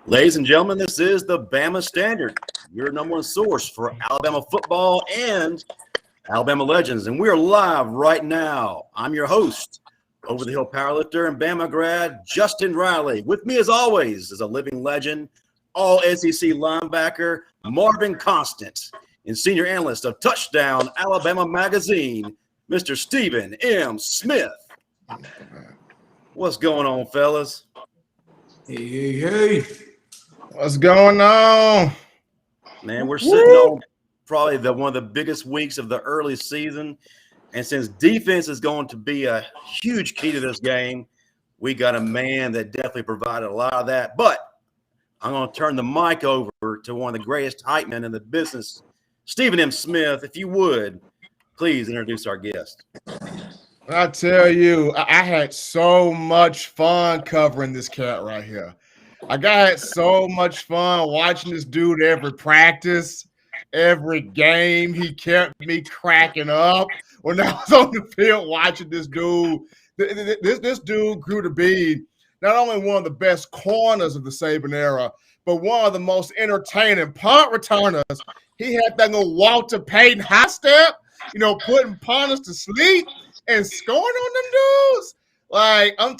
Ladies and gentlemen, this is the Bama Standard, your number one source for Alabama football and Alabama legends. And we're live right now. I'm your host, over-the-hill powerlifter and Bama grad, Justin Riley. With me, as always, is a living legend, all-SEC linebacker, Marvin Constant, and senior analyst of Touchdown Alabama Magazine, Mr. Stephen M. Smith. What's going on, fellas? Hey. What's going on? Man, we're sitting on probably one of the biggest weeks of the early season. And since defense is going to be a huge key to this game, we got a man that definitely provided a lot of that. But I'm going to turn the mic over to one of the greatest hype men in the business, Stephen M. Smith. If you would, please introduce our guest. I tell you, I had so much fun covering this cat right here. I had so much fun watching this dude every practice, every game. He kept me cracking up when I was on the field watching this dude. This dude grew to be not only one of the best corners of the Saban era, but one of the most entertaining punt returners. He had that little Walter Payton high step, putting punters to sleep and scoring on them dudes. Like, I'm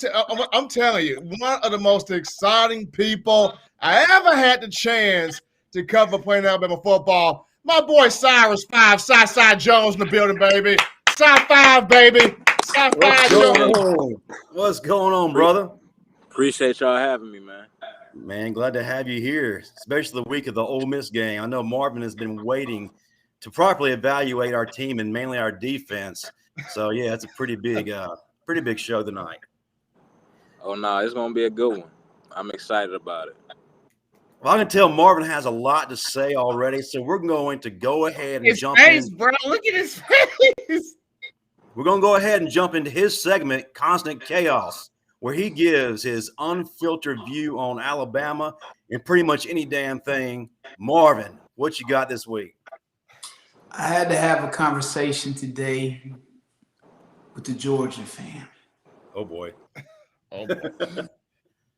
telling you, one of the most exciting people I ever had the chance to cover playing Alabama football. My boy Cyrus Jones in the building, baby. Side 5, baby. Side 5 Jones. What's going on, brother? Appreciate y'all having me, man. Man, glad to have you here, especially the week of the Ole Miss game. I know Marvin has been waiting to properly evaluate our team and mainly our defense. So, yeah, it's a pretty big show tonight. Oh, no, it's going to be a good one. I'm excited about it. Well, I can tell Marvin has a lot to say already, so we're going to go ahead and jump in. in. Bro, look at his face. We're going to go ahead and jump into his segment, Constant Chaos, where he gives his unfiltered view on Alabama and pretty much any damn thing. Marvin, what you got this week? I had to have a conversation today with the Georgia fan. Oh, boy. Here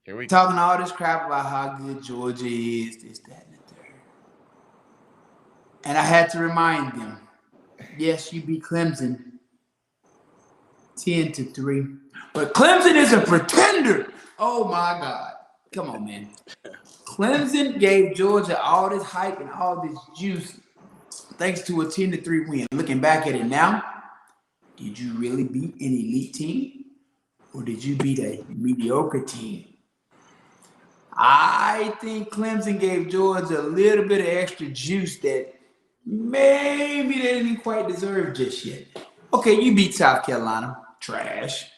we go. Talking all this crap about how good Georgia is, this, that, and the third. And I had to remind them, yes, you beat Clemson 10-3. But Clemson is a pretender. Oh, my God. Come on, man. Clemson gave Georgia all this hype and all this juice thanks to a 10-3 win. Looking back at it now, did you really beat an elite team? Or did you beat a mediocre team? I think Clemson gave Georgia a little bit of extra juice that maybe they didn't quite deserve just yet. Okay, you beat South Carolina. Trash.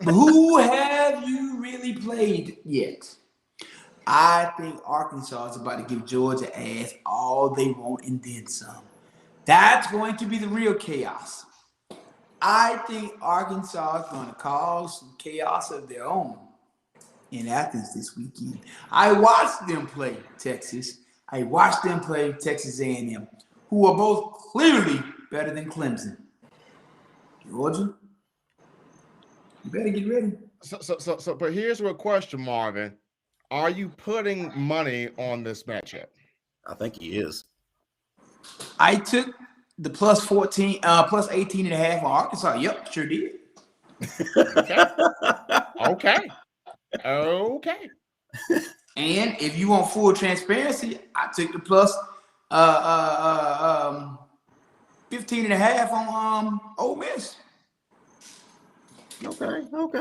But who have you really played yet? I think Arkansas is about to give Georgia ass all they want and then some. That's going to be the real chaos. I think Arkansas is going to cause some chaos of their own in Athens this weekend. I watched them play Texas. I watched them play Texas A&M, who are both clearly better than Clemson. Georgia, you better get ready. But here's a question, Marvin. Are you putting money on this matchup? I think he is. I took the plus 14, plus 18.5 on Arkansas. Yep, sure did. Okay. And if you want full transparency, I took the plus 15.5 on Ole Miss. Okay. Well,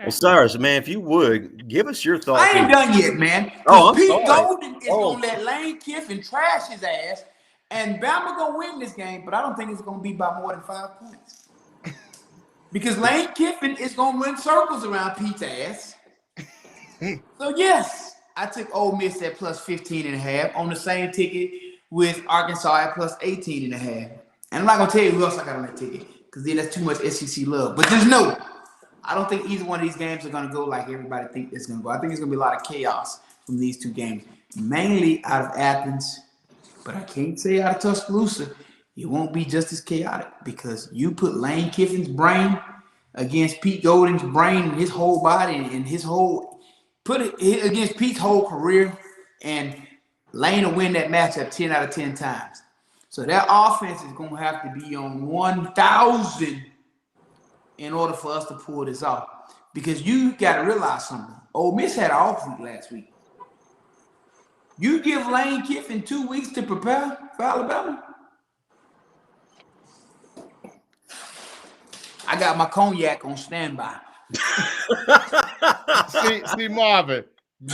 Cyrus, man, if you would, give us your thoughts. I ain't done yet, man. Pete Golden is going to let Lane Kiffin trash his ass, and Bama going to win this game, but I don't think it's going to be by more than 5 points. Because Lane Kiffin is going to run circles around Pete's ass. So, yes, I took Ole Miss at plus 15.5 on the same ticket with Arkansas at plus 18.5. And I'm not going to tell you who else I got on that ticket because then that's too much SEC love. But just know, I don't think either one of these games are going to go like everybody thinks it's going to go. I think it's going to be a lot of chaos from these two games, mainly out of Athens. But I can't say out of Tuscaloosa. It won't be just as chaotic because you put Lane Kiffin's brain against Pete Golden's brain and his whole body and his whole put it against Pete's whole career, and Lane will win that matchup 10 out of 10 times. So that offense is going to have to be on 1,000 in order for us to pull this off. Because you got to realize something. Ole Miss had an off week last week. You give Lane Kiffin 2 weeks to prepare for Alabama? I got my cognac on standby. see, Marvin,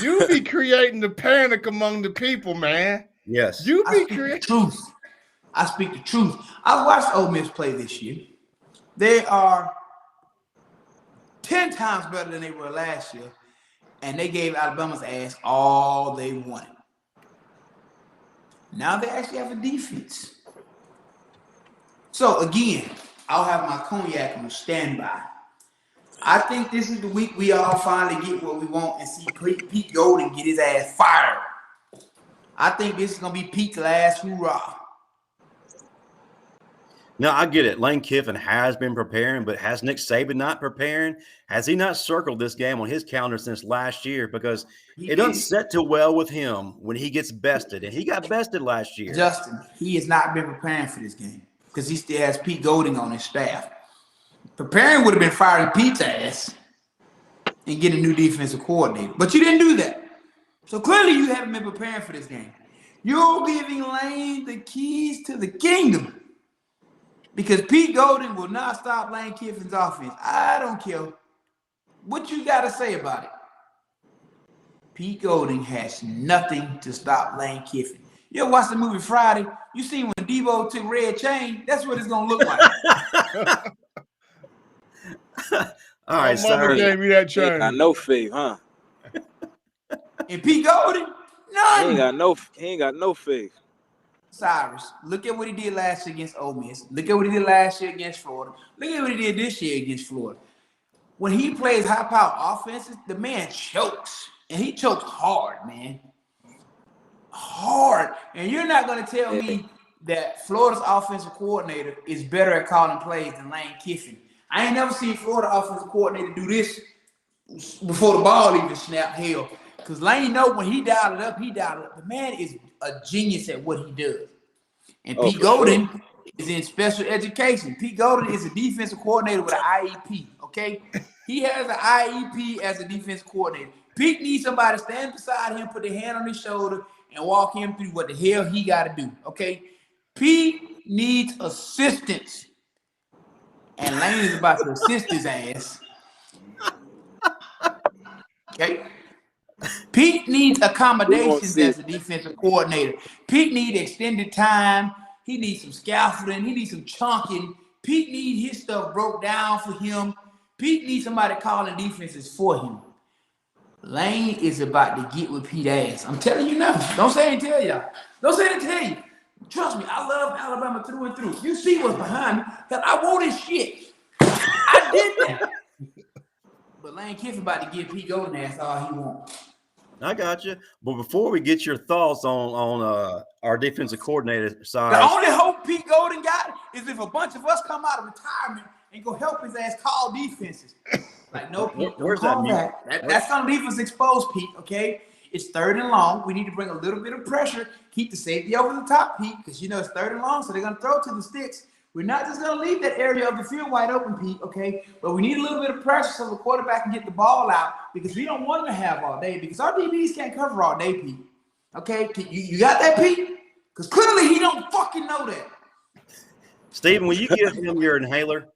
you be creating the panic among the people, man. Yes. You I be speak creating the truth. I speak the truth. I've watched Ole Miss play this year. They are 10 times better than they were last year, and they gave Alabama's ass all they wanted. Now they actually have a defense. So again, I'll have my cognac on standby. I think this is the week we all finally get what we want and see Pete Golden get his ass fired. I think this is going to be Pete's last hoorah. Now, I get it. Lane Kiffin has been preparing, but has Nick Saban not preparing? Has he not circled this game on his calendar since last year? Because it doesn't set too well with him when he gets bested, and he got bested last year. Justin, he has not been preparing for this game because he still has Pete Golding on his staff. Preparing would have been firing Pete's ass and getting a new defensive coordinator. But you didn't do that. So clearly you haven't been preparing for this game. You're giving Lane the keys to the kingdom because Pete Golding will not stop Lane Kiffin's offense. I don't care what you got to say about it. Pete Golding has nothing to stop Lane Kiffin. You ever watch the movie Friday? You see when Debo took Red Chain? That's what it's going to look like. All right, Mama gave me that chain. Ain't got no faith, huh? And Pete Golding, none. He ain't got no faith. Cyrus, look at what he did last year against Ole Miss. Look at what he did last year against Florida. Look at what he did this year against Florida. When he plays high-power offenses, the man chokes. And he chokes hard, man. Hard. And you're not going to tell me that Florida's offensive coordinator is better at calling plays than Lane Kiffin. I ain't never seen Florida offensive coordinator do this before the ball even snapped. Hell, because Lane know when he dialed it up, he dialed it up. The man is a genius at what he does. And Pete Golding is in special education. Pete Golding is a defensive coordinator with an IEP, okay? He has an IEP as a defensive coordinator. Pete needs somebody to stand beside him, put their hand on his shoulder, and walk him through what the hell he got to do, okay? Pete needs assistance. And Lane is about to assist his ass. Okay? Pete needs accommodations as a defensive coordinator. Pete needs extended time. He needs some scaffolding. He needs some chunking. Pete needs his stuff broke down for him. Pete needs somebody calling defenses for him. Lane is about to get with Pete's ass. I'm telling you now. Don't say it and tell y'all. Don't say it and tell you. Trust me, I love Alabama through and through. You see what's behind me, because I want his shit. I did that. But Lane Kiffin about to give Pete Golden ass all he wants. I got you. But before we get your thoughts on our defensive coordinator side, the only hope Pete Golden got is if a bunch of us come out of retirement and go help his ass call defenses. Like, no, Pete, where's that? That's on defense exposed, Pete, okay? It's 3rd and long. We need to bring a little bit of pressure. Keep the safety over the top, Pete, because, you know, it's 3rd and long, so they're going to throw to the sticks. We're not just going to leave that area of the field wide open, Pete, okay? But we need a little bit of pressure so the quarterback can get the ball out because we don't want him to have all day because our DBs can't cover all day, Pete. Okay? You got that, Pete? Because clearly he don't fucking know that. Stephen, will you give him your inhaler?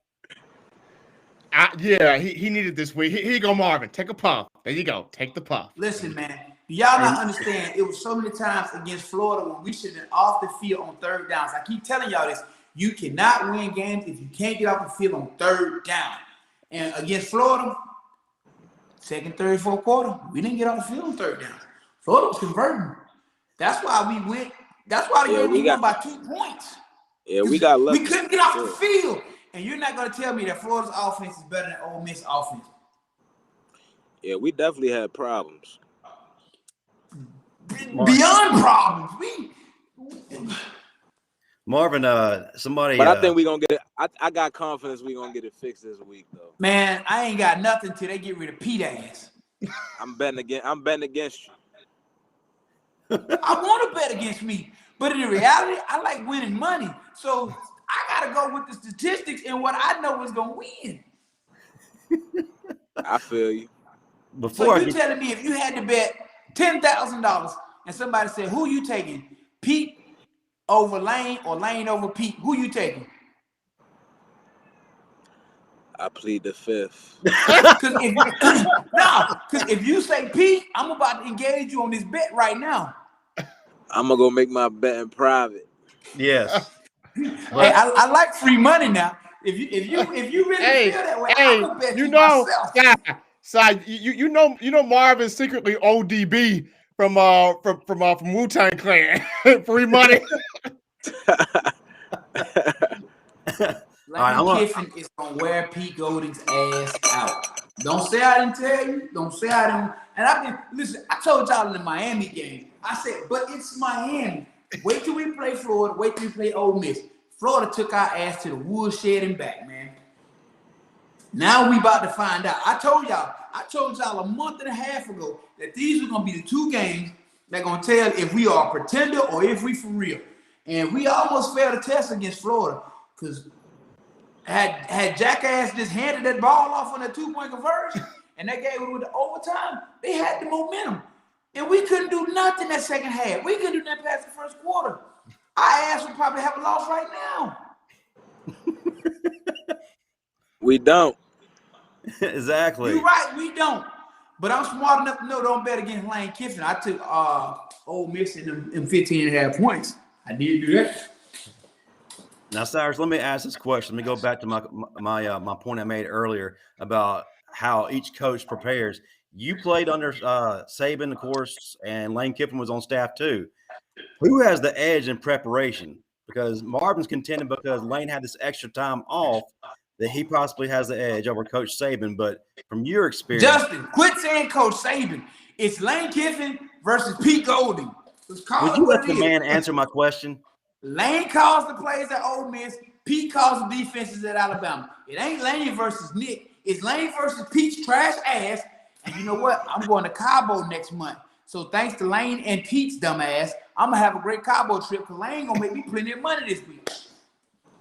Yeah, he needed this week. Here you go, Marvin. Take a puff. There you go. Take the puff. Listen, man. Do y'all not understand? It was so many times against Florida when we should have been off the field on 3rd downs. I keep telling y'all this. You cannot win games if you can't get off the field on 3rd down. And against Florida, 2nd, 3rd, 4th quarter, we didn't get off the field on 3rd down. Florida was converting. That's why we went. That's why we won by 2 points. Yeah, we got lucky. We couldn't get off the field. And you're not going to tell me that Florida's offense is better than Ole Miss offense. Yeah, we definitely had problems. Beyond problems. Marvin, somebody. But I think we're going to get it. I got confidence we're going to get it fixed this week, though. Man, I ain't got nothing till they get rid of Pete ass. I'm betting against you. I want to bet against me, but in reality, I like winning money. So I gotta go with the statistics and what I know is gonna win. I feel you. So you telling me if you had to bet $10,000 and somebody said, "Who you taking? Pete over Lane or Lane over Pete? Who you taking?" I plead the fifth. Because if you say Pete, I'm about to engage you on this bet right now. I'm gonna go make my bet in private. Yes. Hey, I like free money now. If you really feel that way, I'm gonna bet you myself. You know Marvin secretly ODB from Wu-Tang Clan. Free money. Lane Kiffin is gonna wear Pete Golding's ass out. Don't say I didn't tell you. Don't say I didn't. And listen, I told y'all in the Miami game, I said, but it's Miami. Wait till we play Florida. Wait till we play Ole Miss. Florida took our ass to the woodshed and back, man. Now we about to find out. I told y'all a month and a half ago that these were gonna be the two games that gonna tell if we are a pretender or if we for real. And we almost failed the test against Florida because had Jackass just handed that ball off on that 2-point conversion and they gave it with the overtime, they had the momentum. And we couldn't do nothing that second half. We couldn't do nothing past the first quarter. Our ass would probably have a loss right now. We don't. Exactly. You're right, we don't. But I'm smart enough to know don't bet against Lane Kiffin. I took Ole Miss in them 15.5 points. I did do that. Now, Cyrus, let me ask this question. Let me go back to my point I made earlier about how each coach prepares. You played under Saban, of course, and Lane Kiffin was on staff too. Who has the edge in preparation? Because Marvin's contending because Lane had this extra time off that he possibly has the edge over Coach Saban. But from your experience, Justin, quit saying Coach Saban. It's Lane Kiffin versus Pete Golding. Would you let the man answer my question? Lane calls the plays at Ole Miss. Pete calls the defenses at Alabama. It ain't Lane versus Nick. It's Lane versus Pete's trash ass. And you know what? I'm going to Cabo next month. So thanks to Lane and Pete's dumb ass, I'm going to have a great Cabo trip because Lane going to make me plenty of money this week.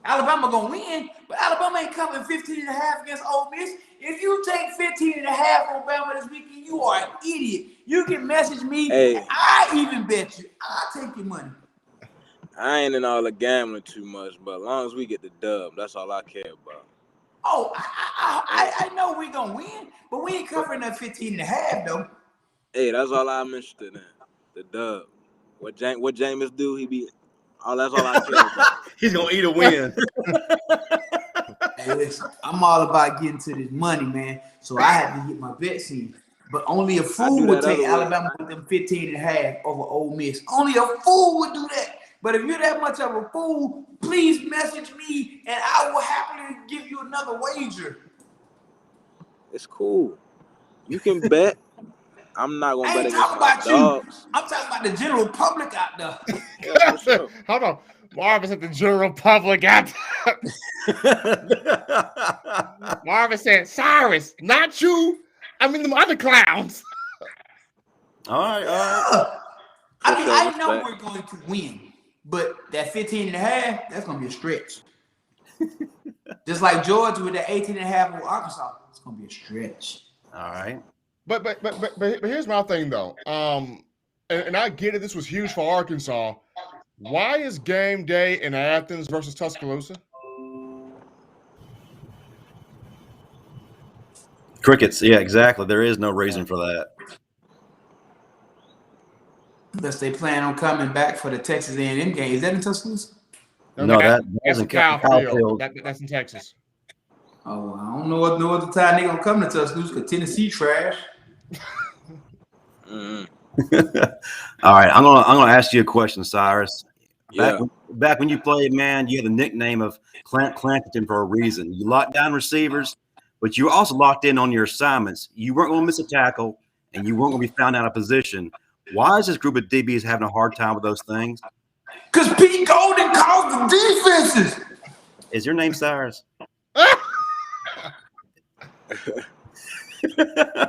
Alabama going to win, but Alabama ain't covering 15.5 against Ole Miss. If you take 15.5 on Bama this weekend, you are an idiot. You can message me. Hey. And I even bet you. I'll take your money. I ain't in all the gambling too much, but as long as we get the dub, that's all I care about. Oh, I know we're going to win, but we ain't covering that 15.5, though. Hey, that's all I'm interested in, the dub. What Jameis do, that's all I care about. He's going to eat a win. Hey, listen, I'm all about getting to this money, man, so I had to get my bets in. But only a fool would take Alabama with them 15.5 over Ole Miss. Only a fool would do that. But if you're that much of a fool, please message me, and I will happily give you another wager. It's cool. You can bet. I'm not going to bet against my dogs. I'm talking about the general public out there. Yeah, for sure. Hold on. Marvin said the general public out there. Marvin said, Cyrus, not you. I mean, them other clowns. All right. I know we're going to win. But that 15.5, that's going to be a stretch. Just like Georgia with that 18.5 over Arkansas, it's going to be a stretch. All right. But here's my thing though. And I get it. This was huge for Arkansas. Why is game day in Athens versus Tuscaloosa? Crickets. Yeah, exactly. There is no reason for that. Unless they plan on coming back for the Texas A&M game. Is that in Tuscaloosa? No, that's in Cowfield. That's in Texas. Oh, I don't know what the time they're going to come to Tuscaloosa because Tennessee trash. Mm-hmm. All right, I'm gonna ask you a question, Cyrus. Back when you played, man, you had the nickname of Clankerton for a reason. You locked down receivers, but you were also locked in on your assignments. You weren't going to miss a tackle, and you weren't going to be found out of position. Why is this group of DBs having a hard time with those things? Because Pete Golding calls the defenses. Is your name Cyrus?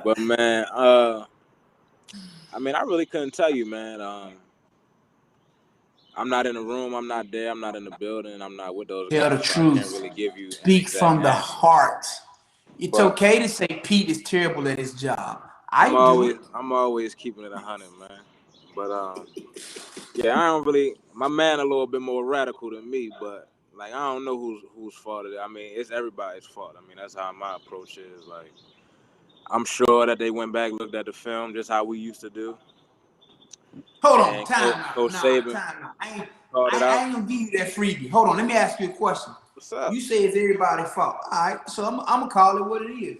But man, I mean, I really couldn't tell you, man. I'm not in the room. I'm not there. I'm not in the building. I'm not with those Tell the guys. So I can't truth. really give you an Speak exact from the answer. heart. It's But okay to say Pete is terrible at his job. I'm I always keeping it 100, man. But yeah, I don't really. My man a little bit more radical than me, but like I don't know whose fault it is. I mean, it's everybody's fault. I mean, that's how my approach is. Like, I'm sure that they went back, looked at the film, just how we used to do. Hold on, And time out. Coach Saban I called it out. ain't gonna give you that freebie. Hold on, let me ask you a question. What's up? You say it's everybody's fault. All right, so I'm gonna call it what it is.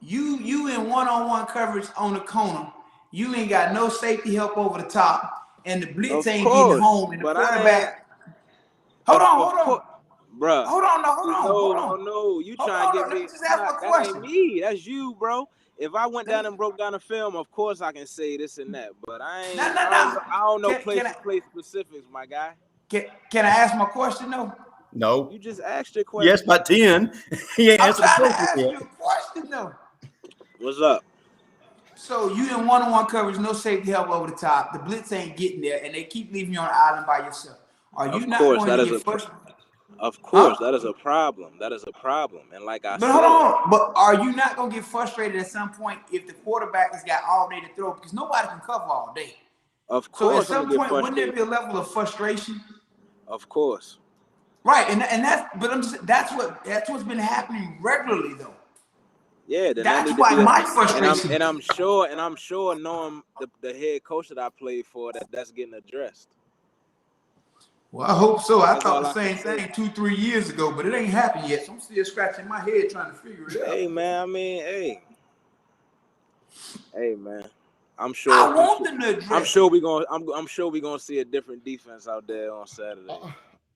You in one-on-one coverage on the corner, you ain't got no safety help over the top, and the blitz ain't getting home, and the quarterback. Hold on. Bruh. Hold on. No. You Hold trying to get on, let me? me just ask my That question. ain't me. That's you, bro. If I went down and broke down the film, of course I can say this and that. But I don't know place specifics, my guy. Can I ask my question though? No. You just asked your question. Yes, by 10. He ain't I'm answered the trying to question ask yet. you a question though. What's up? So you in one-on-one coverage, no safety help over the top. The blitz ain't getting there, and they keep leaving you on the island by yourself. Are you not going to get frustrated? Of course, that is a problem. That is a problem. And like I said, hold on. But are you not going to get frustrated at some point if the quarterback has got all day to throw? Because nobody can cover all day. Of course, so at some point, wouldn't there be a level of frustration? Of course. Right, and that's what's been happening regularly though. Yeah, then that's why my frustration. And I'm sure knowing the head coach that I played for, that's getting addressed. Well, I hope so. I thought the same thing 2-3 years ago, but it ain't happened yet. So I'm still scratching my head trying to figure it out. Hey man, I mean, hey man, I'm sure. I want them to address. I'm sure we gonna see a different defense out there on Saturday.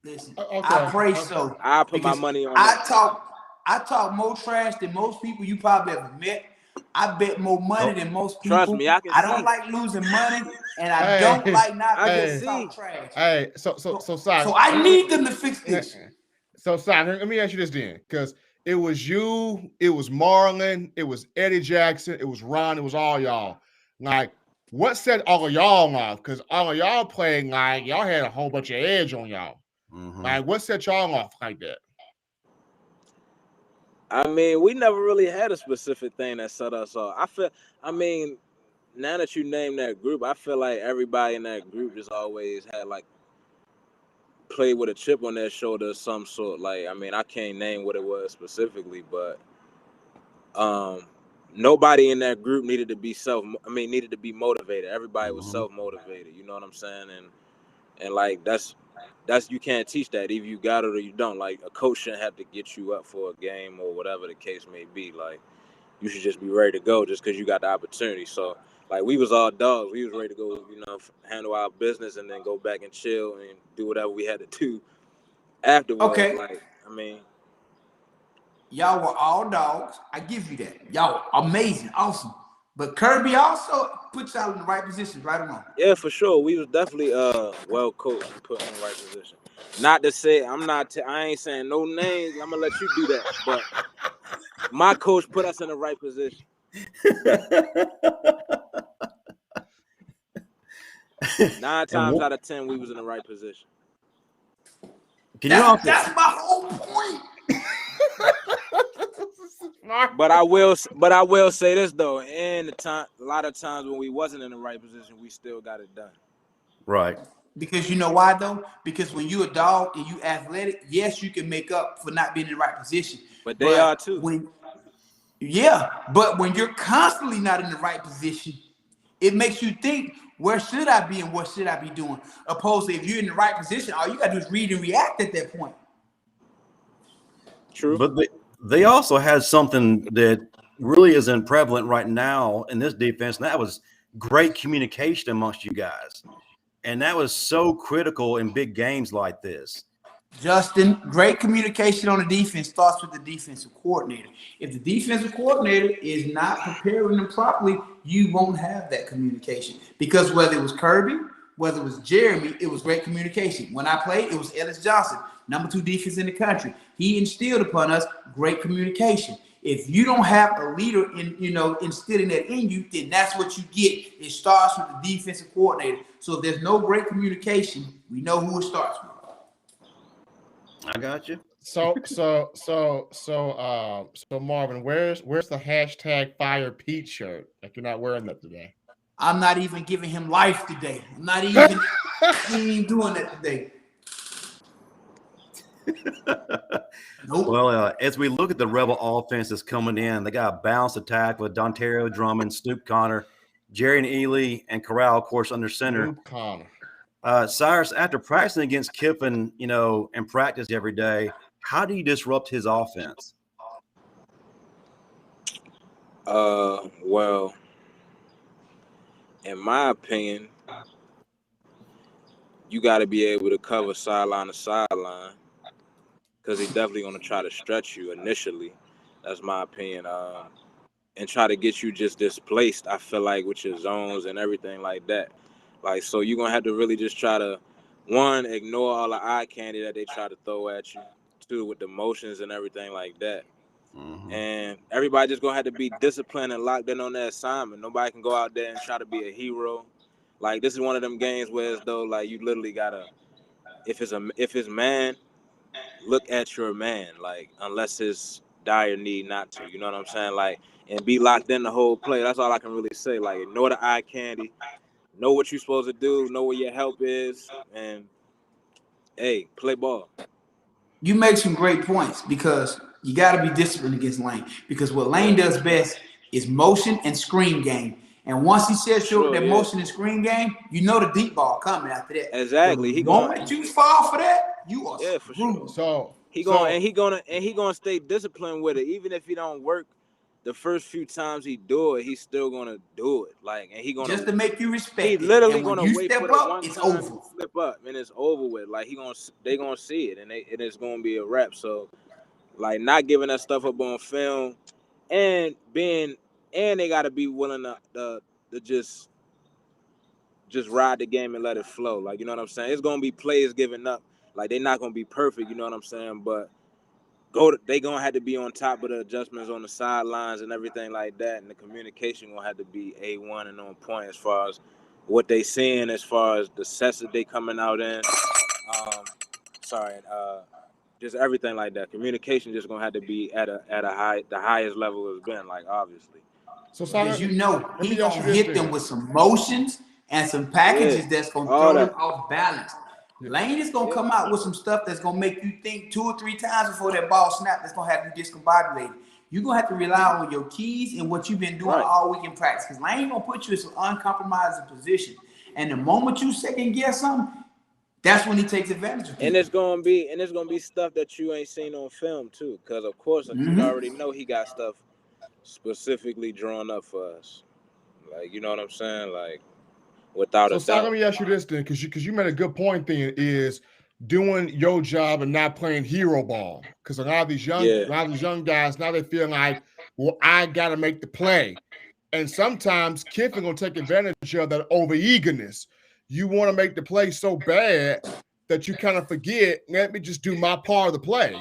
Listen, I pray so. I put my money on. I talk more trash than most people you probably ever met. I bet more money than most people. Trust me, I don't like losing money, and I don't like not being talk trash. Hey, so Simon. So I need them to fix this. So Simon, let me ask you this then, because it was you, it was Marlon, it was Eddie Jackson, it was Ron, it was all y'all. Like, what set all of y'all off? Because all of y'all playing like y'all had a whole bunch of edge on y'all. Mm-hmm. Like, what set y'all off like that? I mean, we never really had a specific thing that set us off. Now that you name that group, I feel like everybody in that group just always had like played with a chip on their shoulder of some sort. Like, I mean, I can't name what it was specifically, but nobody in that group needed to be motivated. Everybody was self-motivated. You know what I'm saying? And like that's you can't teach that. Either you got it or you don't. Like, a coach shouldn't have to get you up for a game or whatever the case may be. Like, you should just be ready to go just because you got the opportunity. So, like, we was all dogs. We was ready to go, handle our business and then go back and chill and do whatever we had to do afterwards. Okay. Like, I mean, y'all were all dogs. I give you that. Y'all amazing, awesome. But Kirby also puts y'all in the right positions, right or wrong? Yeah, for sure. We was definitely well coached and put in the right position. Not to say I ain't saying no names. I'm gonna let you do that. But my coach put us in the right position. 9 times out of 10, we was in the right position. That's my whole point. But I will say this though, a lot of times when we wasn't in the right position, we still got it done. Right. Because you know why though? Because when you a dog and you athletic, yes, you can make up for not being in the right position. But they are too. But when you're constantly not in the right position, it makes you think, where should I be and what should I be doing? Opposed to if you're in the right position, all you gotta do is read and react at that point. True. But they also had something that really isn't prevalent right now in this defense, and that was great communication amongst you guys. And that was so critical in big games like this. Justin, great communication on the defense starts with the defensive coordinator. If the defensive coordinator is not preparing them properly, you won't have that communication. Because whether it was Kirby, whether it was Jeremy, it was great communication. When I played, it was Ellis Johnson, number 2 defense in the country. He instilled upon us great communication. If you don't have a leader instilling that in you, then that's what you get. It starts with the defensive coordinator. So if there's no great communication, we know who it starts with. I got you. So Marvin, where's the hashtag Fire Pete shirt? Like, you're not wearing that today. I'm not even giving him life today. I'm not even doing that today. Nope. Well, as we look at the Rebel offense that's coming in, they got a balanced attack with Dontario Drummond, Snoop Connor, Jerry and Ely, and Corral, of course, under center. Snoop Connor. Cyrus, after practicing against Kiffin, in practice every day, how do you disrupt his offense? Well, in my opinion, you got to be able to cover sideline to sideline because he's definitely going to try to stretch you initially. That's my opinion. And try to get you just displaced, I feel like, with your zones and everything like that. Like, so you're going to have to really just try to, one, ignore all the eye candy that they try to throw at you. Two, with the motions and everything like that. Mm-hmm. And everybody just going to have to be disciplined and locked in on their assignment. Nobody can go out there and try to be a hero. Like, this is one of them games where it's though, like, you literally got to, if it's man, look at your man, like, unless it's dire need not to, you know what I'm saying? Like, and be locked in the whole play. That's all I can really say. Like, ignore the eye candy. Know what you're supposed to do. Know where your help is. And, hey, play ball. You make some great points because you got to be disciplined against Lane. Because what Lane does best is motion and screen game. And once he sets you that motion and screen game, you know the deep ball coming after that. Exactly. The moment you fall for that, you are for sure. So he gonna stay disciplined with it. Even if he don't work the first few times he do it, he's still gonna do it. Like, and he gonna just to make you respect. He literally gonna wait step for up, one it's time over. to flip up, and it's over with. Like, they gonna see it, and it's gonna be a wrap. So, like, not giving that stuff up on film, and they gotta be willing to just ride the game and let it flow. Like, you know what I'm saying? It's gonna be players giving up. Like, they're not gonna be perfect, you know what I'm saying? But they gonna have to be on top of the adjustments on the sidelines and everything like that, and the communication gonna have to be A1 and on point as far as what they seeing, as far as the sets that they coming out in. Just everything like that. Communication just gonna have to be at the highest level it's been, like, obviously. So because he gonna hit them with some motions and some packages that's gonna throw them off balance. Lane is gonna come out with some stuff that's gonna make you think 2 or 3 times before that ball snap. That's gonna have you discombobulated. You're gonna have to rely on your keys and what you've been doing all week in practice. Because Lane gonna put you in some uncompromising position. And the moment you second guess something, that's when he takes advantage of people. And it's gonna be stuff that you ain't seen on film too. Because of course, you already know he got stuff specifically drawn up for us. Like, you know what I'm saying? Like, without a doubt. So let me ask you this then, because you made a good point then, is doing your job and not playing hero ball. Because a lot of these young guys, now they feel like, well, I gotta make the play. And sometimes Kiffin gonna take advantage of that over eagerness. You want to make the play so bad that you kind of forget, let me just do my part of the play.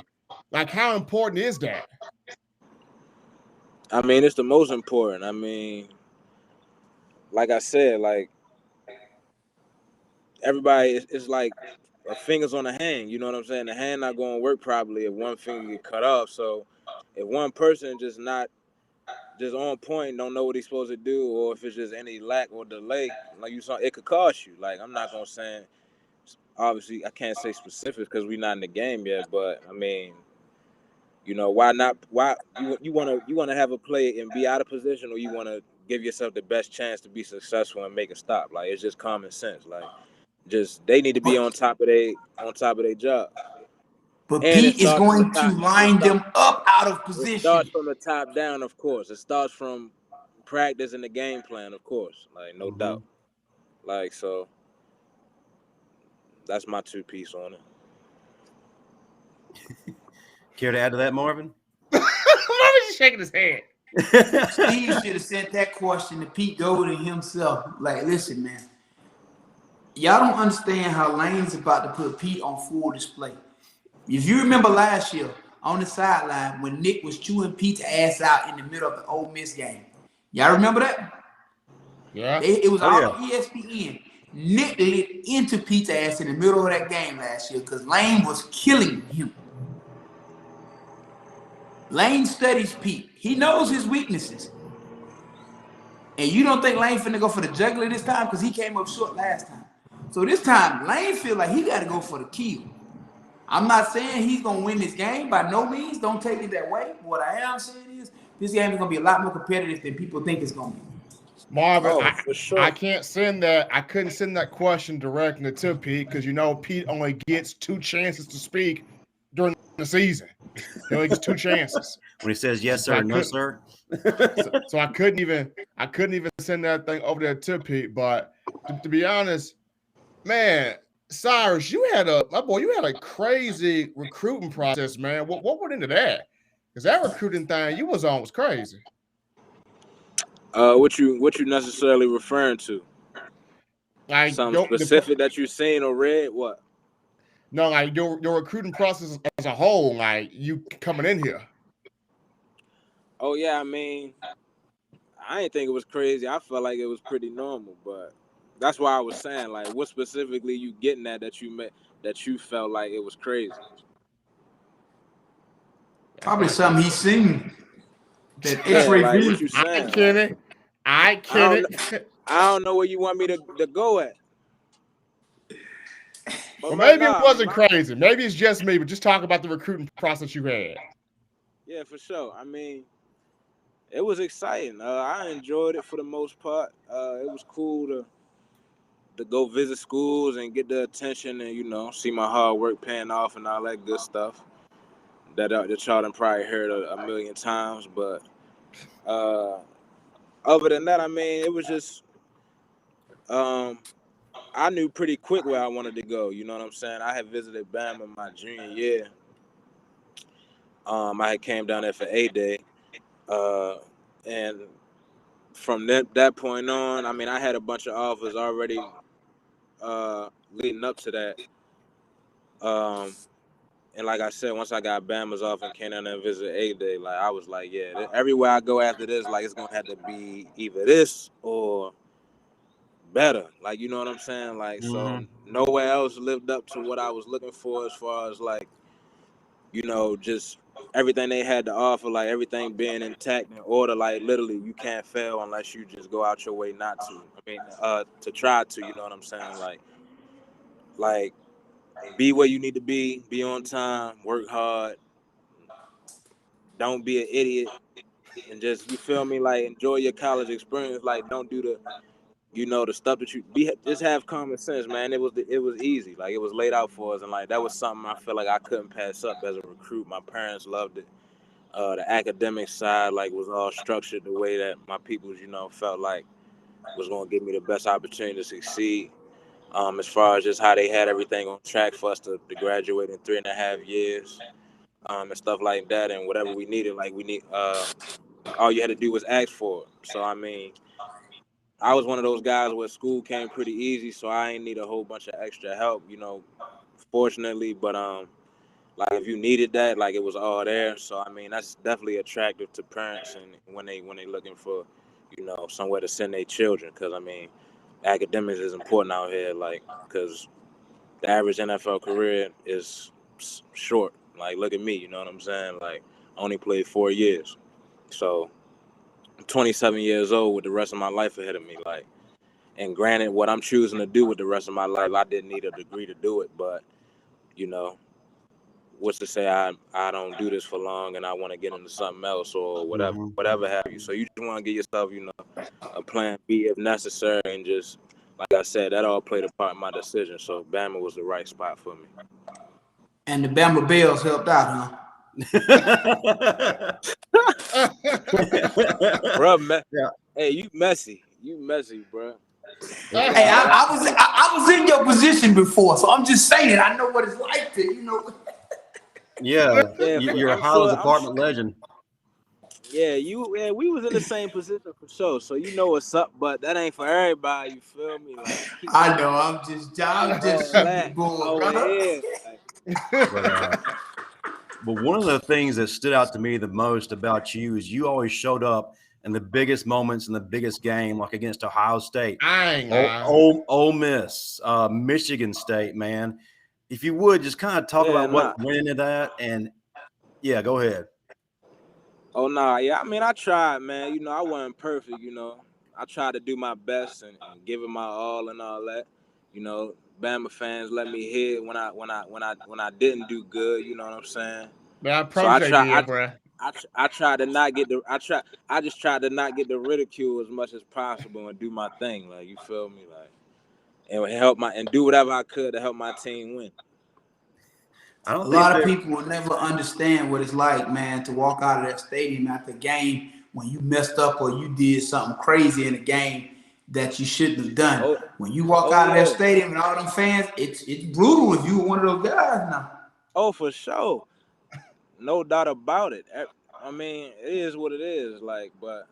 Like, how important is that? I mean, it's the most important. I mean, like I said, like, everybody, it's like a finger's on the hand. You know what I'm saying? The hand not going to work probably if one finger get cut off. So if one person just not just on point, don't know what he's supposed to do, or if it's just any lack or delay, like you saw, it could cost you. Like, I'm not going to say, obviously, I can't say specifics because we're not in the game yet, but, I mean, you know, why not? Why you want to have a play and be out of position, or you want to give yourself the best chance to be successful and make a stop? Like, it's just common sense. Like, just they need to be on top of their job. But Pete is going to line them up out of position. It starts from the top down, of course. It starts from practice and the game plan, of course. Like, no doubt. Like, so that's my 2 piece on it. Care to add to that, Marvin? Marvin's shaking his head. Steve should have sent that question to Pete Golden himself. Like, listen, man. Y'all don't understand how Lane's about to put Pete on full display. If you remember last year, on the sideline when Nick was chewing Pete's ass out in the middle of the Ole Miss game. Y'all remember that? Yeah. It was all on ESPN. Nick lit into Pete's ass in the middle of that game last year because Lane was killing him. Lane studies Pete. He knows his weaknesses. And you don't think Lane finna go for the jugular this time because he came up short last time. So this time, Lane feel like he got to go for the kill. I'm not saying he's going to win this game. By no means. Don't take it that way. What I am saying is this game is going to be a lot more competitive than people think it's going to be. Marvin, for sure. I can't send that. I couldn't send that question directly to Pete because Pete only gets 2 chances to speak during the season. He only gets 2 chances. When he says yes sir, no sir. So I couldn't even send that thing over there to Pete. But to be honest, man, Cyrus, you had a crazy recruiting process, man. What went into that? Because that recruiting thing you was on was crazy. What you necessarily referring to? Like something specific that you seen or read? What? No, like your recruiting process as a whole, like you coming in here. Oh yeah, I mean, I didn't think it was crazy. I felt like it was pretty normal, but that's why I was saying, like, what specifically you getting at that you felt like it was crazy? Probably something he's seen. That X-ray like what you saying. I can't. I don't know where you want me to go at. Well, maybe it wasn't crazy. Maybe it's just me, but just talk about the recruiting process you had. Yeah, for sure. I mean, it was exciting. I enjoyed it for the most part. It was cool to go visit schools and get the attention and, see my hard work paying off and all that good stuff that y'all done probably heard a million times. But other than that, I mean, it was just I knew pretty quick where I wanted to go. You know what I'm saying? I had visited Bama my junior year. I had came down there for A-Day. And from that point on, I mean, I had a bunch of offers already leading up to that. And like I said, once I got Bama's off and came down there and visited A-Day, like I was like, yeah, everywhere I go after this, like it's gonna have to be either this or better. Like, you know what I'm saying? Like, so nowhere else lived up to what I was looking for as far as like, just everything they had to offer, like everything being intact in order. Like literally, you can't fail unless you just go out your way not to. I mean, to try to. You know what I'm saying? Like, be where you need to be on time, work hard, don't be an idiot, and just, you feel me? Like, enjoy your college experience. Like, don't do the stuff that just have common sense, man. It was easy. Like, it was laid out for us, and like that was something I feel like I couldn't pass up as a recruit. My parents loved it. The academic side, like, was all structured the way that my peoples, felt like was going to give me the best opportunity to succeed. As far as just how they had everything on track for us to graduate in 3.5 years, and stuff like that, and whatever we needed, like all you had to do was ask for it. So I mean, I was one of those guys where school came pretty easy, so I ain't need a whole bunch of extra help, fortunately. But like if you needed that, like it was all there. So I mean, that's definitely attractive to parents and when they looking for, somewhere to send their children, because I mean, academics is important out here, like, because the average NFL career is short. Like, look at me, you know what I'm saying? Like, I only played 4 years. So I'm 27 years old with the rest of my life ahead of me. Like, and granted, what I'm choosing to do with the rest of my life, I didn't need a degree to do it, but, what's to say I don't do this for long and I want to get into something else or whatever have you. So you just want to give yourself, a plan B if necessary, and just, like I said, that all played a part in my decision. So Bama was the right spot for me. And the Bama Bells helped out, huh? Bro, hey, you messy, bro. Hey, I was in your position before, so I'm just saying I know what it's like to, Yeah, you're a Highlands apartment legend. Yeah, we was in the same position for sure. So you know what's up, but that ain't for everybody. You feel me? Like, I know. I'm just shooting the bull, brother. But one of the things that stood out to me the most about you is you always showed up in the biggest moments in the biggest game, like against Ohio State, Ole Miss, Michigan State, man. If you would just kind of talk about what went into that, and yeah, go ahead. Oh nah, yeah. I mean, I tried, man. You know, I wasn't perfect. You know, I tried to do my best and give it my all and all that. You know, Bama fans let me hit when I didn't do good. You know what I'm saying? Man, I appreciate you, bro. I tried to not get the I just tried to not get the ridicule as much as possible and do my thing, like, you feel me, like, and do whatever I could to help my team win. A lot of people will never understand what it's like, man, to walk out of that stadium after a game when you messed up or you did something crazy in a game that you shouldn't have done. When you walk out of that stadium and all them fans, it's brutal if you were one of those guys now. Oh, for sure. No doubt about it. I mean, it is what it is, like, but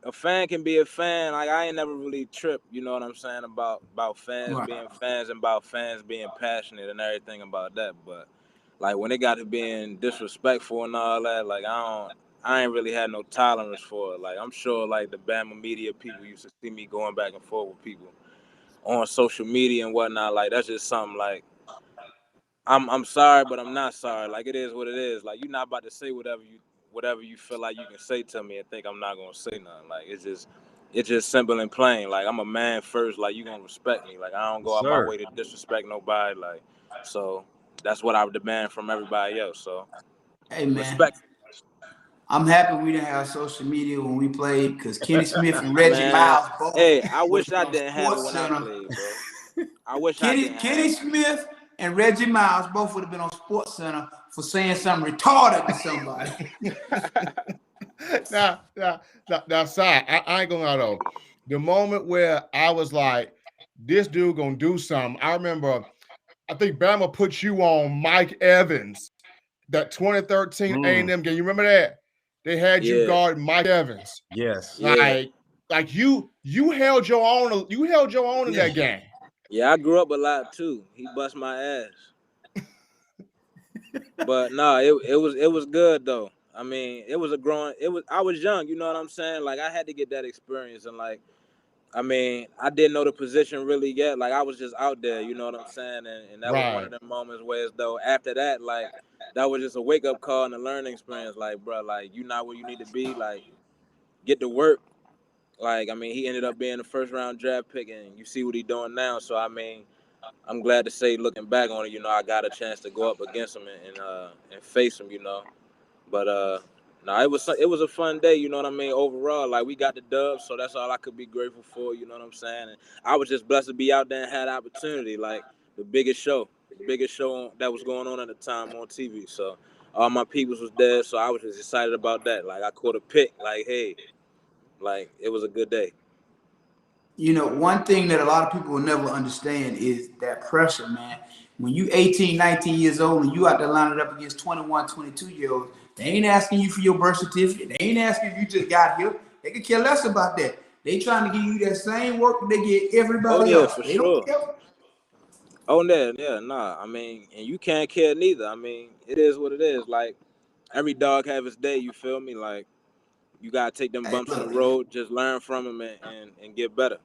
a fan can be a fan. Like, I ain't never really tripped, you know what I'm saying, about fans being fans and about fans being passionate and everything about that. But, like, when it got to being disrespectful and all that, like, I ain't really had no tolerance for it. Like, I'm sure, like, the Bama media people used to see me going back and forth with people on social media and whatnot. Like, that's just something, like, I'm sorry, but I'm not sorry. Like, it is what it is. Like, you're not about to say whatever you feel like you can say to me and think I'm not gonna say nothing. Like, it's just simple and plain. Like, I'm a man first. Like, you gonna respect me. Like, I don't go out my way to disrespect nobody. Like, so that's what I would demand from everybody else. So, hey, man, respect. I'm happy we didn't have social media when we played because Kenny Smith and Reggie Miles both. Hey, I wish I didn't have it when I played, bro. I wish Kenny Smith and Reggie Miles both would have been on Sports Center for saying something retarded to somebody. Now, Si, I ain't gonna lie though. The moment where I was like, this dude gonna do something, I remember, I think Bama put you on Mike Evans, that 2013 A&M game. You remember that? They had you guard Mike Evans. Yes. Like you held your own. You held your own in that game. Yeah, I grew up a lot too. He bust my ass. But no, it was good though. I mean, I was young, you know what I'm saying? Like, I had to get that experience, and like, I mean, I didn't know the position really yet. Like, I was just out there, you know what I'm saying? And that was one of them moments where, as though after that, like, that was just a wake up call and a learning experience. Like, bro, like, you not where you need to be. Like, get to work. Like, I mean, he ended up being the first round draft pick, and you see what he's doing now. So, I mean, I'm glad to say, looking back on it, you know, I got a chance to go up against him and face him, you know. But no, it was a fun day, you know what I mean. Overall, like, we got the dub, so that's all I could be grateful for, you know what I'm saying. And I was just blessed to be out there and had the opportunity, like the biggest show that was going on at the time on TV. So all my peoples was there, so I was just excited about that. Like, I caught a pick, like, hey, like, it was a good day. You know, one thing that a lot of people will never understand is that pressure, man. When you 18, 19 years old and you out there lining up against 21, 22-year-olds, they ain't asking you for your birth certificate. They ain't asking if you just got here. They could care less about that. They trying to give you that same work that they get everybody else. For they sure. Don't care. Oh, yeah, nah. I mean, and you can't care neither. I mean, it is what it is. Like, every dog have his day, you feel me? Like, you gotta take them bumps in the road, just learn from them and get better.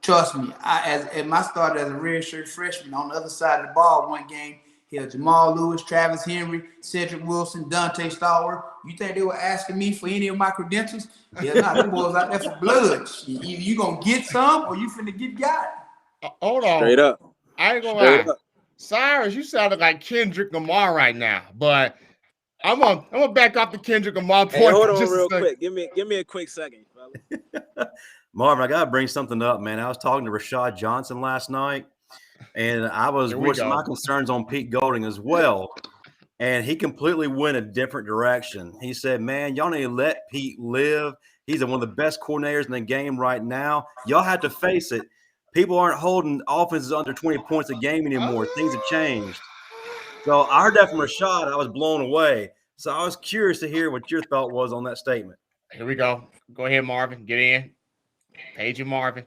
Trust me, as I started as a redshirt freshman on the other side of the ball one game, here Jamal Lewis, Travis Henry, Cedric Wilson, Dante Stallworth. You think they were asking me for any of my credentials? Yeah, nah, them boys out there for blood. You gonna get some or you finna get got. Hold on. Straight up. I ain't gonna lie. Cyrus, you sounded like Kendrick Lamar right now, but I'm gonna back up the Kendrick Lamar point. Hey, hold on real quick. Give me a quick second, fella. Marvin, I gotta bring something up, man. I was talking to Rashad Johnson last night, and I was voicing my concerns on Pete Golding as well. And he completely went a different direction. He said, man, y'all need to let Pete live. He's one of the best coordinators in the game right now. Y'all have to face it. People aren't holding offenses under 20 points a game anymore. Things have changed. So I heard that from Rashad. I was blown away. So I was curious to hear what your thought was on that statement. Here we go. Go ahead, Marvin. Get in. Page and Marvin.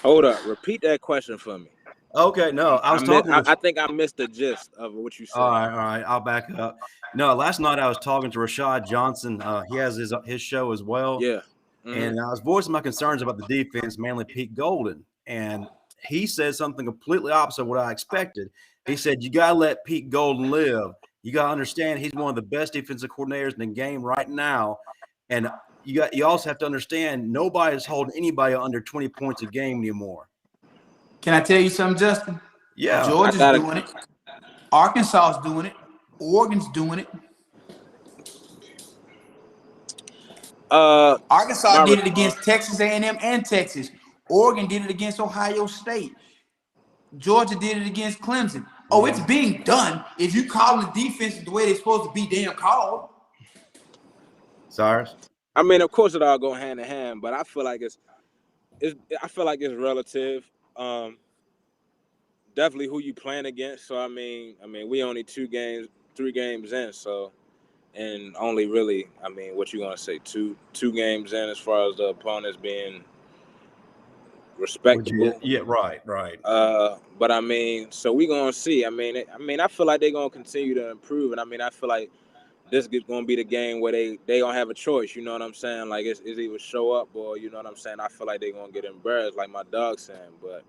Hold up. Repeat that question for me. Okay, no, I was talking. I think I missed the gist of what you said. All right, I'll back up. No, last night I was talking to Rashad Johnson. He has his show as well. Yeah. And I was voicing my concerns about the defense, mainly Pete Golden. And he said something completely opposite of what I expected. He said, you got to let Pete Golden live. You got to understand he's one of the best defensive coordinators in the game right now. And you also have to understand nobody's holding anybody under 20 points a game anymore. Can I tell you something, Justin? Yeah. Georgia's doing it. Arkansas is doing it. Oregon's doing it. Arkansas did it against Texas A&M and Texas. Oregon did it against Ohio State. Georgia did it against Clemson. Oh, it's being done. If you call the defense the way they're supposed to be damn called. Cyrus? I mean, of course it all go hand in hand, but I feel like it's relative. Definitely who you playing against. So I mean, we only 3 games in, so and only really, I mean, what you gonna say, two games in as far as the opponents being respectable. Yeah, right. But I mean, so we gonna see. I mean, I feel like they're gonna continue to improve, and I mean, I feel like this is gonna be the game where they gonna have a choice. You know what I'm saying? Like it's either show up or, you know what I'm saying. I feel like they're gonna get embarrassed, like my dog saying. But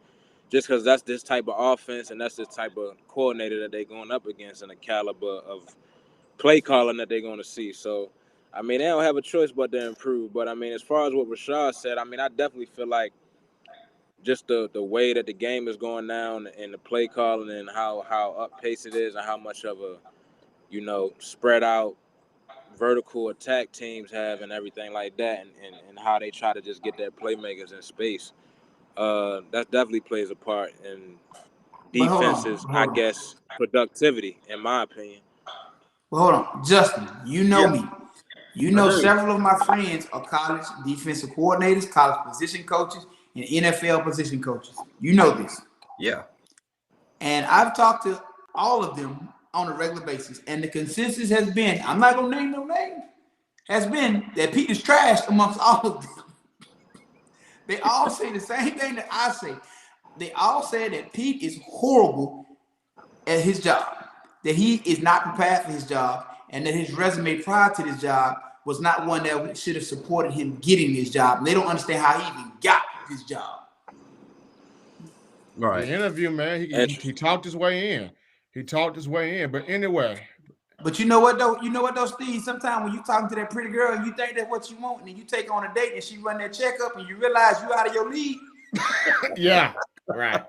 just because that's this type of offense and that's this type of coordinator that they're going up against and the caliber of play calling that they're going to see. So, I mean, they don't have a choice but to improve. But, I mean, as far as what Rashad said, I mean, I definitely feel like just the way that the game is going down and the play calling and how up pace it is and how much of a, you know, spread out vertical attack teams have and everything like that and how they try to just get their playmakers in space. That definitely plays a part in defense's, I guess, productivity, in my opinion. Well, hold on. Justin, you know me. You know several of my friends are college defensive coordinators, college position coaches, and NFL position coaches. You know this. Yeah. And I've talked to all of them on a regular basis. And the consensus has been, I'm not going to name no names, has been that Pete is trash amongst all of them. They all say the same thing that I say. They all say that Pete is horrible at his job, that he is not prepared for his job, and that his resume prior to this job was not one that should have supported him getting his job. And they don't understand how he even got his job. Right. The interview, man, he talked his way in. But anyway. But you know what though, Steve? Sometimes when you talking to that pretty girl and you think that's what you want, and then you take on a date and she run that checkup and you realize you out of your league. Yeah. Right.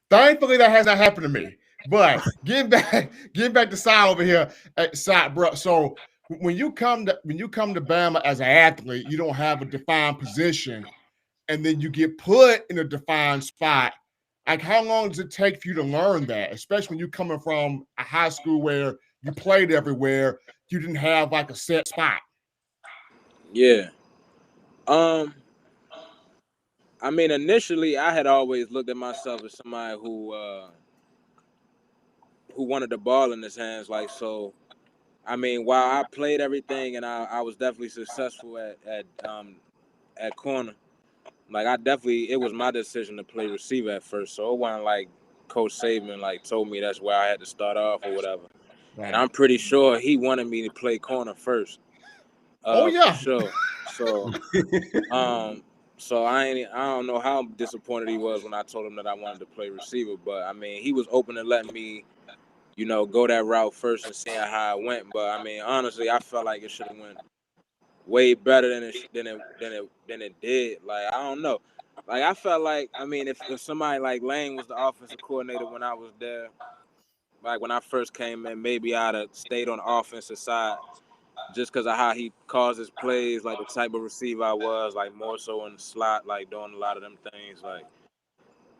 Thankfully, that has not happened to me. But getting back to Cy over here, Cy, bro. So when you come to Bama as an athlete, you don't have a defined position, and then you get put in a defined spot. Like, how long does it take for you to learn that? Especially when you're coming from a high school where you played everywhere, you didn't have like a set spot. Yeah. I mean, initially, I had always looked at myself as somebody who wanted the ball in his hands. Like, so, I mean, while I played everything and I was definitely successful at corner, like it was my decision to play receiver at first. So it wasn't like Coach Saban like told me that's where I had to start off or whatever. Right. And I'm pretty sure he wanted me to play corner first. For sure. So, so I don't know how disappointed he was when I told him that I wanted to play receiver, but I mean, he was open to letting me, you know, go that route first and seeing how it went. But I mean, honestly, I felt like it should have went way better than it did. Like, I don't know. Like, I felt like, I mean, if somebody like Lane was the offensive coordinator when I was there, like when I first came in, maybe I'd have stayed on the offensive side just because of how he calls his plays, like the type of receiver I was, like more so in the slot, like doing a lot of them things. Like,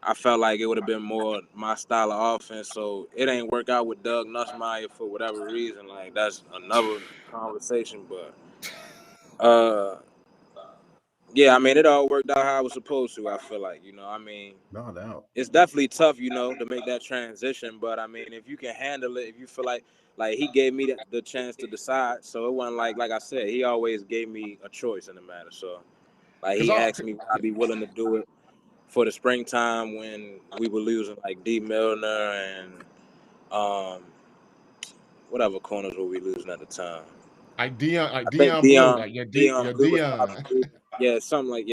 I felt like it would have been more my style of offense. So it ain't work out with Doug Nussmeier for whatever reason. Like, that's another conversation, but yeah, I mean, it all worked out how I was supposed to, I feel like, you know, I mean, no doubt. It's definitely tough, you know, to make that transition, but I mean, if you can handle it, if you feel like he gave me the chance to decide, so it wasn't like I said, he always gave me a choice in the matter, so, like, he asked me would I be willing to do it for the springtime when we were losing like D. Milner and whatever corners were we losing at the time? Like Dion I think Blue, like your Dion Blue was Dion. probably, yeah, something like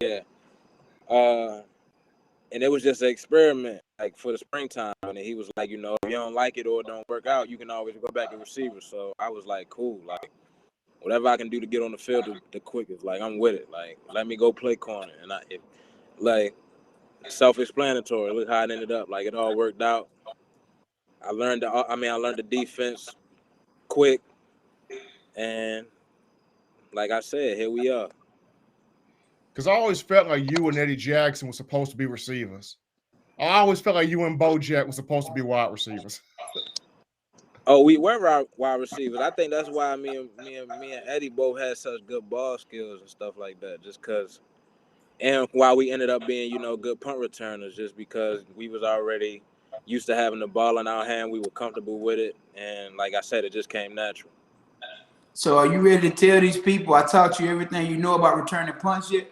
and it was just an experiment, like for the springtime. And he was like, you know, if you don't like it or it don't work out, you can always go back to receiver. So I was like, cool, like whatever I can do to get on the field the quickest, like I'm with it. Like let me go play corner, and like self-explanatory. Look how it ended up. Like it all worked out. I learned the defense quick, and like I said, here we are. Because I always felt like you and Eddie Jackson were supposed to be receivers. I always felt like you and Bojack were supposed to be wide receivers. Oh, we were wide receivers. I think that's why me and Eddie both had such good ball skills and stuff like that. Just because, and why we ended up being, you know, good punt returners, just because we was already used to having the ball in our hand. We were comfortable with it, and like I said, it just came natural. So, are you ready to tell these people I taught you everything you know about returning punts yet?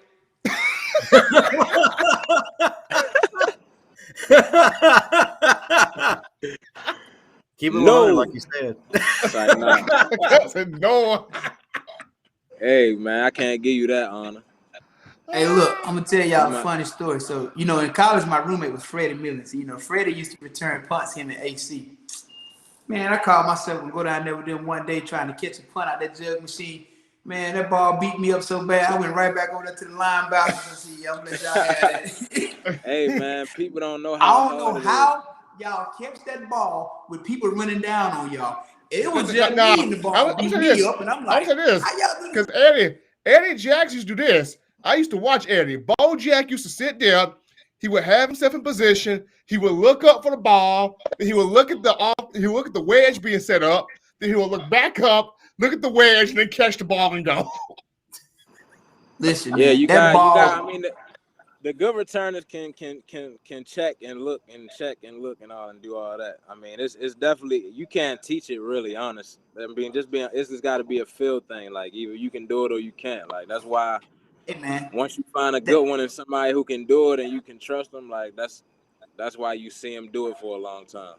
Keep it rolling, like you said. Like, nah. No. Hey, man, I can't give you that honor. Hey, look, I'm gonna tell y'all a funny story. So, you know, in college, my roommate was Freddie Millen. So, you know, Freddie used to return punts, him and AC. Man, I called myself and go down there with them one day trying to catch a punt out that jug machine. Man, that ball beat me up so bad, I went right back over there to the linebacker and see, I'm gonna let y'all have that. Hey, man, people don't know how. I don't know how y'all catch that ball with people running down on y'all. It was just me and the ball beat me up, and I'm like, how y'all do this? Because Eddie Jackson used to do this. I used to watch Eddie. Bojack used to sit there. He would have himself in position. He would look up for the ball. Then he would look at the wedge being set up. Then he would look back up, look at the wedge, and then catch the ball and go. Listen, yeah, man, you got. I mean, the good returners can check and look and check and look and all and do all that. I mean, it's definitely, you can't teach it, really, honest. I mean, it's just got to be a field thing. Like either you can do it or you can't. Like that's why. Hey, man. Once you find a good one and somebody who can do it and you can trust them, like that's why you see him do it for a long time.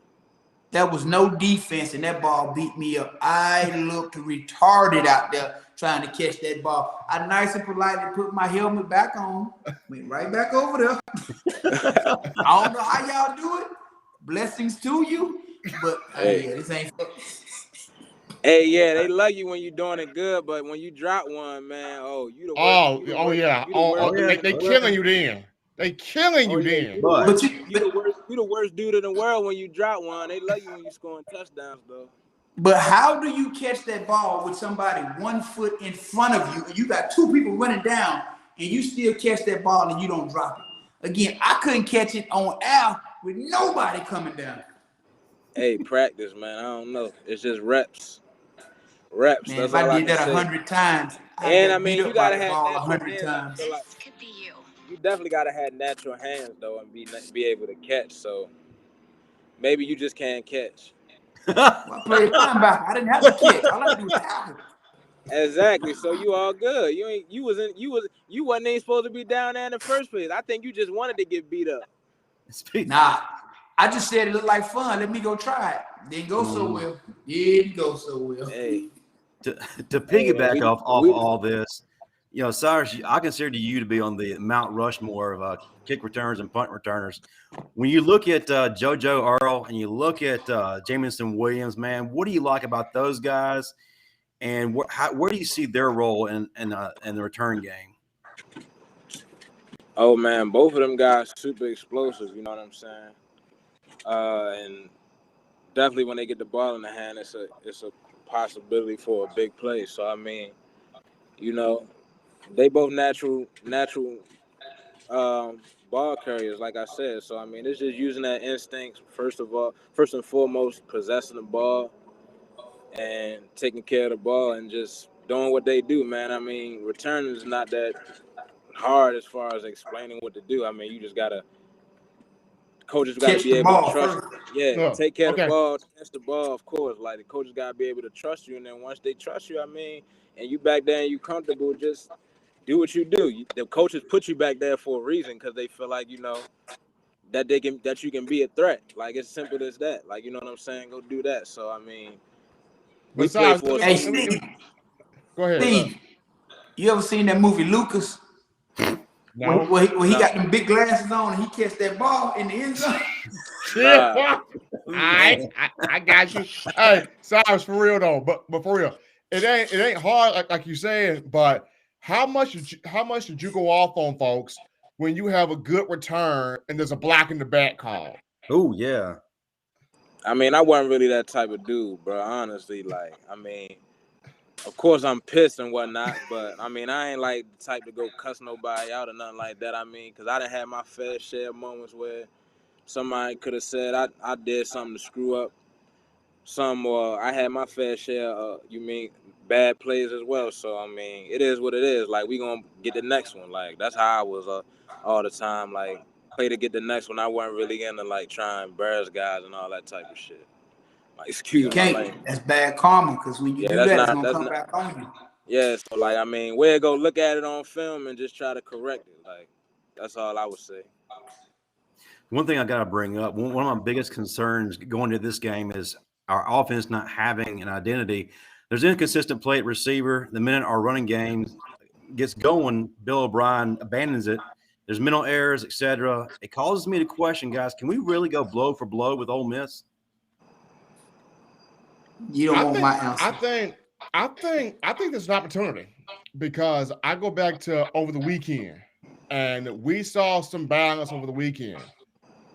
There was no defense, and that ball beat me up. I looked retarded out there trying to catch that ball. I nice and politely put my helmet back on, went right back over there. I don't know how y'all do it. Blessings to you, but hey, this ain't. Hey, yeah, they love you when you're doing it good, but when you drop one, man, you the worst. They killing you then. They killing you then. You the worst dude in the world when you drop one. They love you when you scoring touchdowns, though. But how do you catch that ball with somebody 1 foot in front of you, and you got two people running down, and you still catch that ball and you don't drop it? Again, I couldn't catch it on air with nobody coming down. Hey, practice, man. I don't know. It's just reps. Reps. Man, that's if all I did that 100 times, and I mean, you gotta have ball natural 100 hands. times. Like, you definitely gotta have natural hands though, and be able to catch. So maybe you just can't catch. Well, I played linebacker. I didn't have to catch. All I had to do was tackle. Exactly. So you all good. You wasn't even supposed to be down there in the first place. I think you just wanted to get beat up. Nah, I just said it looked like fun. Let me go try it. Didn't go so well. Didn't go so well. Hey. To piggyback off all this, you know, Cyrus, I consider you to be on the Mount Rushmore of kick returners and punt returners. When you look at JoJo Earl and you look at Jamison Williams, man, what do you like about those guys, and where do you see their role in the return game? Oh man, both of them guys super explosive. You know what I'm saying? And definitely when they get the ball in the hand, it's a possibility for a big play. So I mean, you know, they both natural ball carriers, like I said. So I mean, it's just using that instinct first and foremost, possessing the ball and taking care of the ball and just doing what they do, man. I mean, returning is not that hard as far as explaining what to do. I mean, you just gotta. Coaches got to be able to trust you. Take care of the ball, catch the ball, of course. Like, the coaches got to be able to trust you. And then once they trust you, I mean, and you back there and you comfortable, just do what you do. The coaches put you back there for a reason because they feel like, you know, that you can be a threat. Like, it's simple as that. Like, you know what I'm saying? Go do that. So, I mean, we play Besides, for Hey, us. Steve, go ahead. Steve, you ever seen that movie Lucas? No. When he got them big glasses on and he catch that ball in the end zone. Nah. I got you. Hey, Cyrus, for real though, but for real, it ain't hard like you said. But how much did you go off on, folks, when you have a good return and there's a block in the back call? Oh yeah. I mean, I wasn't really that type of dude, bro. Honestly, like, I mean, of course I'm pissed and whatnot, but I mean, I ain't like the type to go cuss nobody out or nothing like that. I mean, because I done had my fair share of moments where somebody could have said I did something to screw up or I had my fair share of, bad plays as well. So, I mean, it is what it is. Like, we gonna get the next one. Like, that's how I was all the time. Like, play to get the next one. I wasn't really into, like, trying to embarrass guys and all that type of shit. Like, excuse my language. That's bad karma, because when you do that, it's gonna come back on you. Yeah, so, like, I mean, we'll go look at it on film and just try to correct it. Like, that's all I would say. One thing I got to bring up, one of my biggest concerns going to this game is our offense not having an identity. There's inconsistent play at receiver. The minute our running game gets going, Bill O'Brien abandons it. There's mental errors, etc. It causes me to question, guys, can we really go blow for blow with Ole Miss? You don't want my answer. I think there's an opportunity, because I go back to over the weekend, and we saw some balance over the weekend.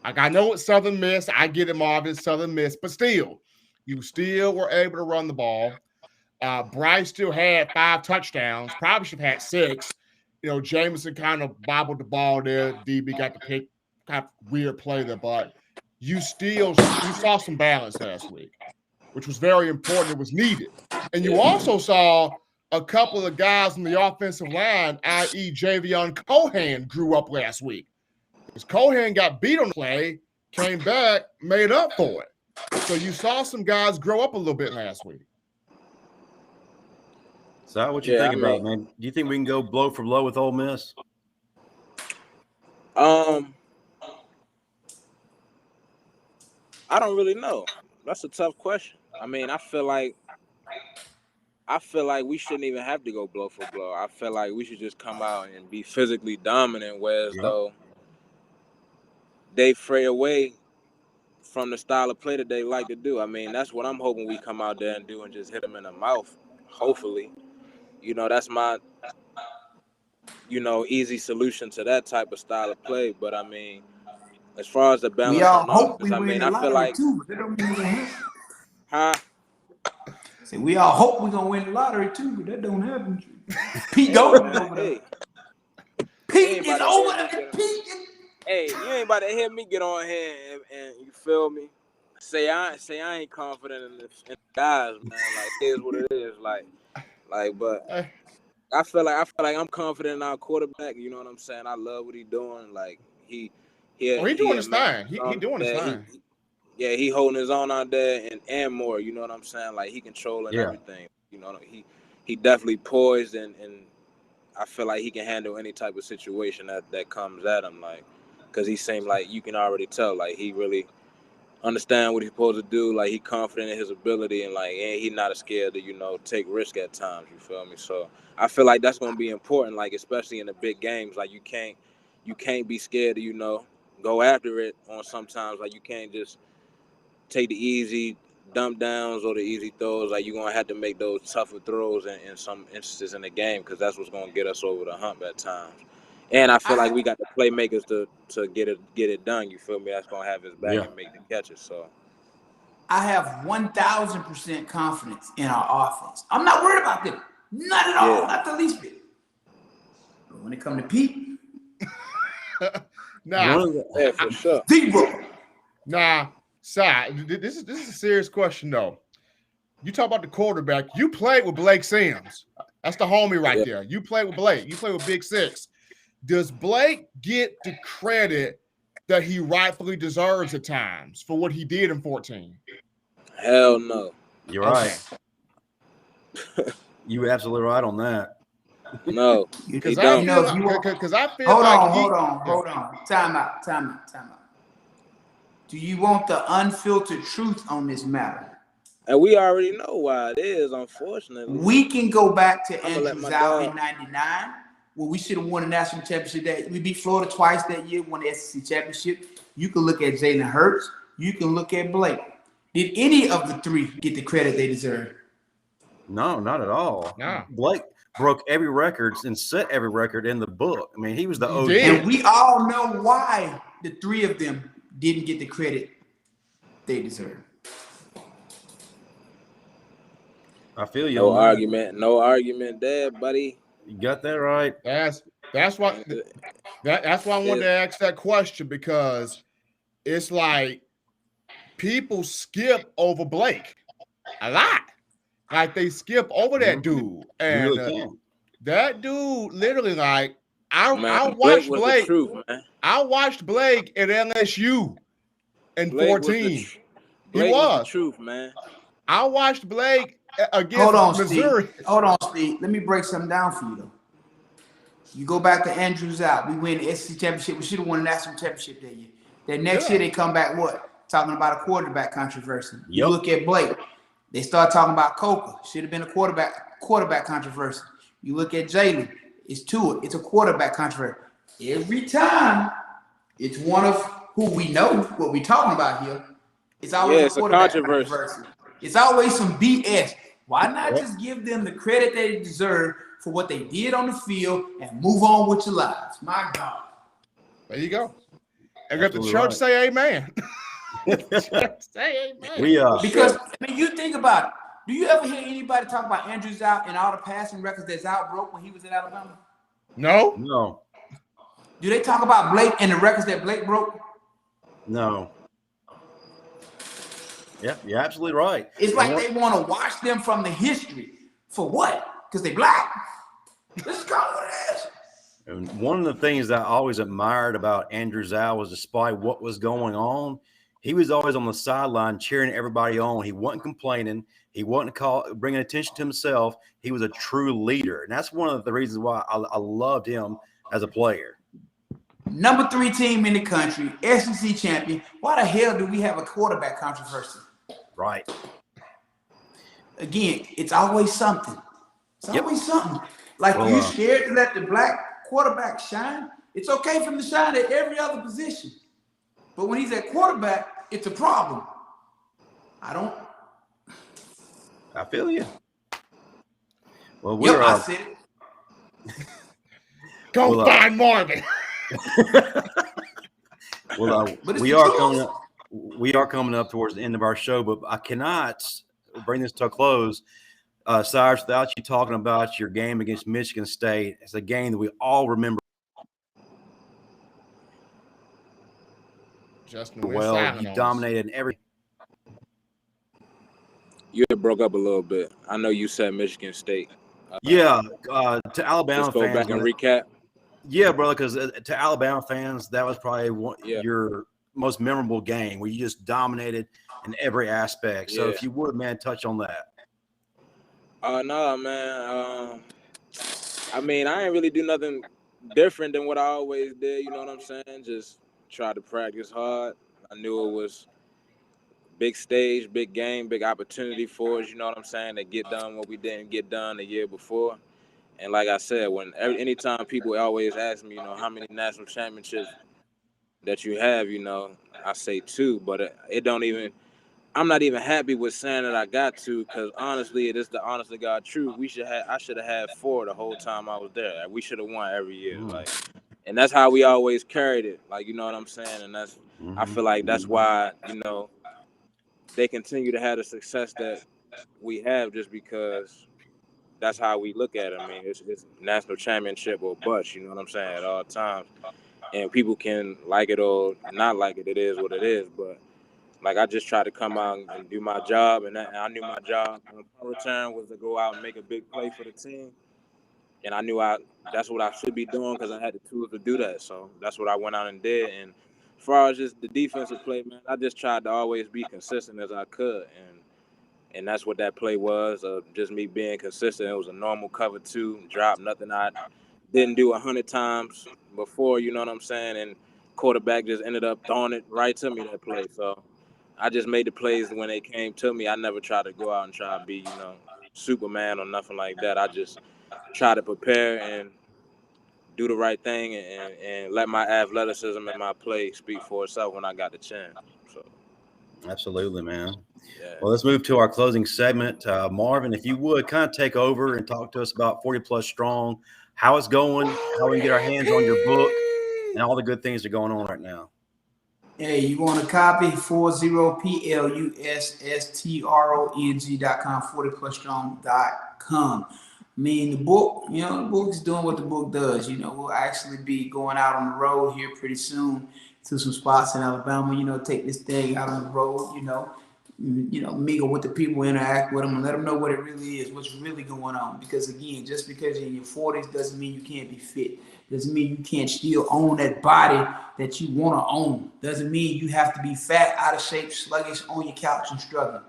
Like, I know it's Southern Miss. I get it, Marvin, Southern Miss, but still, you still were able to run the ball. Bryce still had 5 touchdowns. Probably should have had 6. You know, Jameson kind of bobbled the ball there. DB got the pick. Kind of weird play there, but you saw some balance last week, which was very important. It was needed. And you also saw a couple of guys on the offensive line, i.e. Javion Cohan, grew up last week. Because Cohan got beat on the play, came back, made up for it. So you saw some guys grow up a little bit last week. So what you think about, man? Do you think we can go blow for blow with Ole Miss? I don't really know. That's a tough question. I mean, I feel like we shouldn't even have to go blow for blow. I feel like we should just come out and be physically dominant, whereas though they fray away from the style of play that they like to do. I mean, that's what I'm hoping we come out there and do, and just hit them in the mouth, hopefully. You know, that's my, easy solution to that type of style of play. But, I mean, as far as the balance we all on hope offense, we I win mean, the I feel lottery like... too, but that don't mean we're gonna Huh? See, we all hope we're going to win the lottery too, but that don't happen. Pete Goldman over there. Pete is over there. Hey, you ain't about to hear me get on here and you feel me? Say I ain't confident in the guys, man. Like, it is what it is. Like, but I feel like I'm confident in our quarterback. You know what I'm saying? I love what he's doing. Like, he doing his thing. He doing his thing. He holding his own out there and more. You know what I'm saying? Like, he controlling everything. You know, he definitely poised and I feel like he can handle any type of situation that comes at him. Like, because he seemed like you can already tell, like, he really understand what he's supposed to do. Like, he confident in his ability and he's not scared to, take risk at times. You feel me? So I feel like that's going to be important, like, especially in the big games. Like, you can't be scared to, go after it on sometimes. Like, you can't just take the easy dump downs or the easy throws. Like, you're going to have to make those tougher throws in some instances in the game, because that's what's going to get us over the hump at times. And I feel like we got the playmakers to get it done. You feel me? That's going to have his back and make the catches. So I have 1,000% confidence in our offense. I'm not worried about them. Not at all. Not the least bit. But when it comes to Pete, for sure. Zero. Nah, Si, this is a serious question though. You talk about the quarterback. You played with Blake Sims. That's the homie right there. You played with Blake. You played with Big Six. Does Blake get the credit that he rightfully deserves at times for what he did in 14? Hell no. You're right. You absolutely right on that. No, Because he I don't. feel, if you want, because I feel hold like on, he. hold on. Time out. Do you want the unfiltered truth on this matter? And we already know why it is, unfortunately. We can go back to I'm gonna let Andrews my out dog. in '99 when we should have won the national championship. That we beat Florida twice that year, won the SEC championship. You can look at Jalen Hurts. You can look at Blake. Did any of the three get the credit they deserve? No, not at all. No. Blake broke every record and set every record in the book. I mean, he was the He OG. did. And we all know why the three of them didn't get the credit they deserve. I feel you. No on that. argument. No argument there, buddy. You got that right. That's why that's why I wanted to ask that question, because it's like people skip over Blake a lot. Like they skip over that dude. You And really can. that dude literally, like, I Blake watched was Blake. the truth, man. I watched Blake at LSU in Blake 14. Blake was the truth, man. I watched Blake against Hold on, Missouri. Steve. Hold on, Steve. Let me break something down for you, though. You go back to Andrews out. We win the SEC championship. We should have won the national championship that year. Then next year they come back what? Talking about a quarterback controversy. You look at Blake. They start talking about Coker. Should have been a quarterback controversy. You look at Jalen. It's Tua. It's a quarterback controversy. Every time it's one of who we know what we're talking about here. It's always a quarterback controversy. It's always some BS. Why not just give them the credit they deserve for what they did on the field and move on with your lives? My God. There you go. And got the church say amen. Say amen. Because I mean, you think about it. Do you ever hear anybody talk about Andrews out and all the passing records that's out broke when he was at Alabama? No. No. Do they talk about Blake and the records that Blake broke? No. Yeah, you're absolutely right. It's like they want to watch them from the history. For what? Because they black. This is kind of what it is. And one of the things that I always admired about Andrew Zhao was, despite what was going on, he was always on the sideline cheering everybody on. He wasn't complaining. He wasn't bringing attention to himself. He was a true leader. And that's one of the reasons why I loved him as a player. Number 3 team in the country, SEC champion. Why the hell do we have a quarterback controversy? Right. Again, it's always something. It's always something. Like, you scared to let the black quarterback shine? It's okay for him to shine at every other position. But when he's at quarterback, it's a problem. I feel you. Well, I said it. Go find Marvin. We are coming up towards the end of our show, but I cannot bring this to a close, Cyrus, without you talking about your game against Michigan State. It's a game that we all remember. Justin, well, you dominated every. You broke up a little bit. I know you said Michigan State. To Alabama just go fans, back and recap. Yeah, brother, because to Alabama fans, that was probably your most memorable game where you just dominated in every aspect. So if you would, man, touch on that. No, man. I mean, I ain't really do nothing different than what I always did. You know what I'm saying? Just try to practice hard. I knew it was big stage, big game, big opportunity for us. You know what I'm saying? To get done what we didn't get done the year before. And like I said, anytime people always ask me, how many national championships that you have, I say 2, but I'm not even happy with saying that I got 2, because honestly, it is the honest to God truth. I should have had 4 the whole time I was there. We should have won every year. And that's how we always carried it. You know what I'm saying? And I feel like that's why, they continue to have the success that we have, just because that's how we look at it. I mean, it's national championship or bust, you know what I'm saying, at all times. And people can like it or not like it. It is what it is. But, I just tried to come out and do my job. And I knew my job on punt return was to go out and make a big play for the team. And I knew that's what I should be doing, because I had the tools to do that. So that's what I went out and did. And as far as just the defensive play, man, I just tried to always be consistent as I could. And And that's what that play was, just me being consistent. It was a normal cover 2, drop, nothing I didn't do 100 times before, you know what I'm saying? And quarterback just ended up throwing it right to me that play. So I just made the plays when they came to me. I never tried to go out and try to be, Superman or nothing like that. I just try to prepare and do the right thing and let my athleticism and my play speak for itself when I got the chance. So Absolutely, man. yeah. Well, let's move to our closing segment. Marvin, if you would kind of take over and talk to us about 40 Plus Strong, how it's going, how we can get our hands on your book, and all the good things that are going on right now. Hey, you want a copy? 40PLUSSTRONG.com, 40plusstrong.com. I mean, the book, the book is doing what the book does. We'll actually be going out on the road here pretty soon to some spots in Alabama, take this thing out on the road, mingle with the people, interact with them, and let them know what it really is, what's really going on. Because again, just because you're in your 40s doesn't mean you can't be fit. Doesn't mean you can't still own that body that you want to own. Doesn't mean you have to be fat, out of shape, sluggish, on your couch and struggling.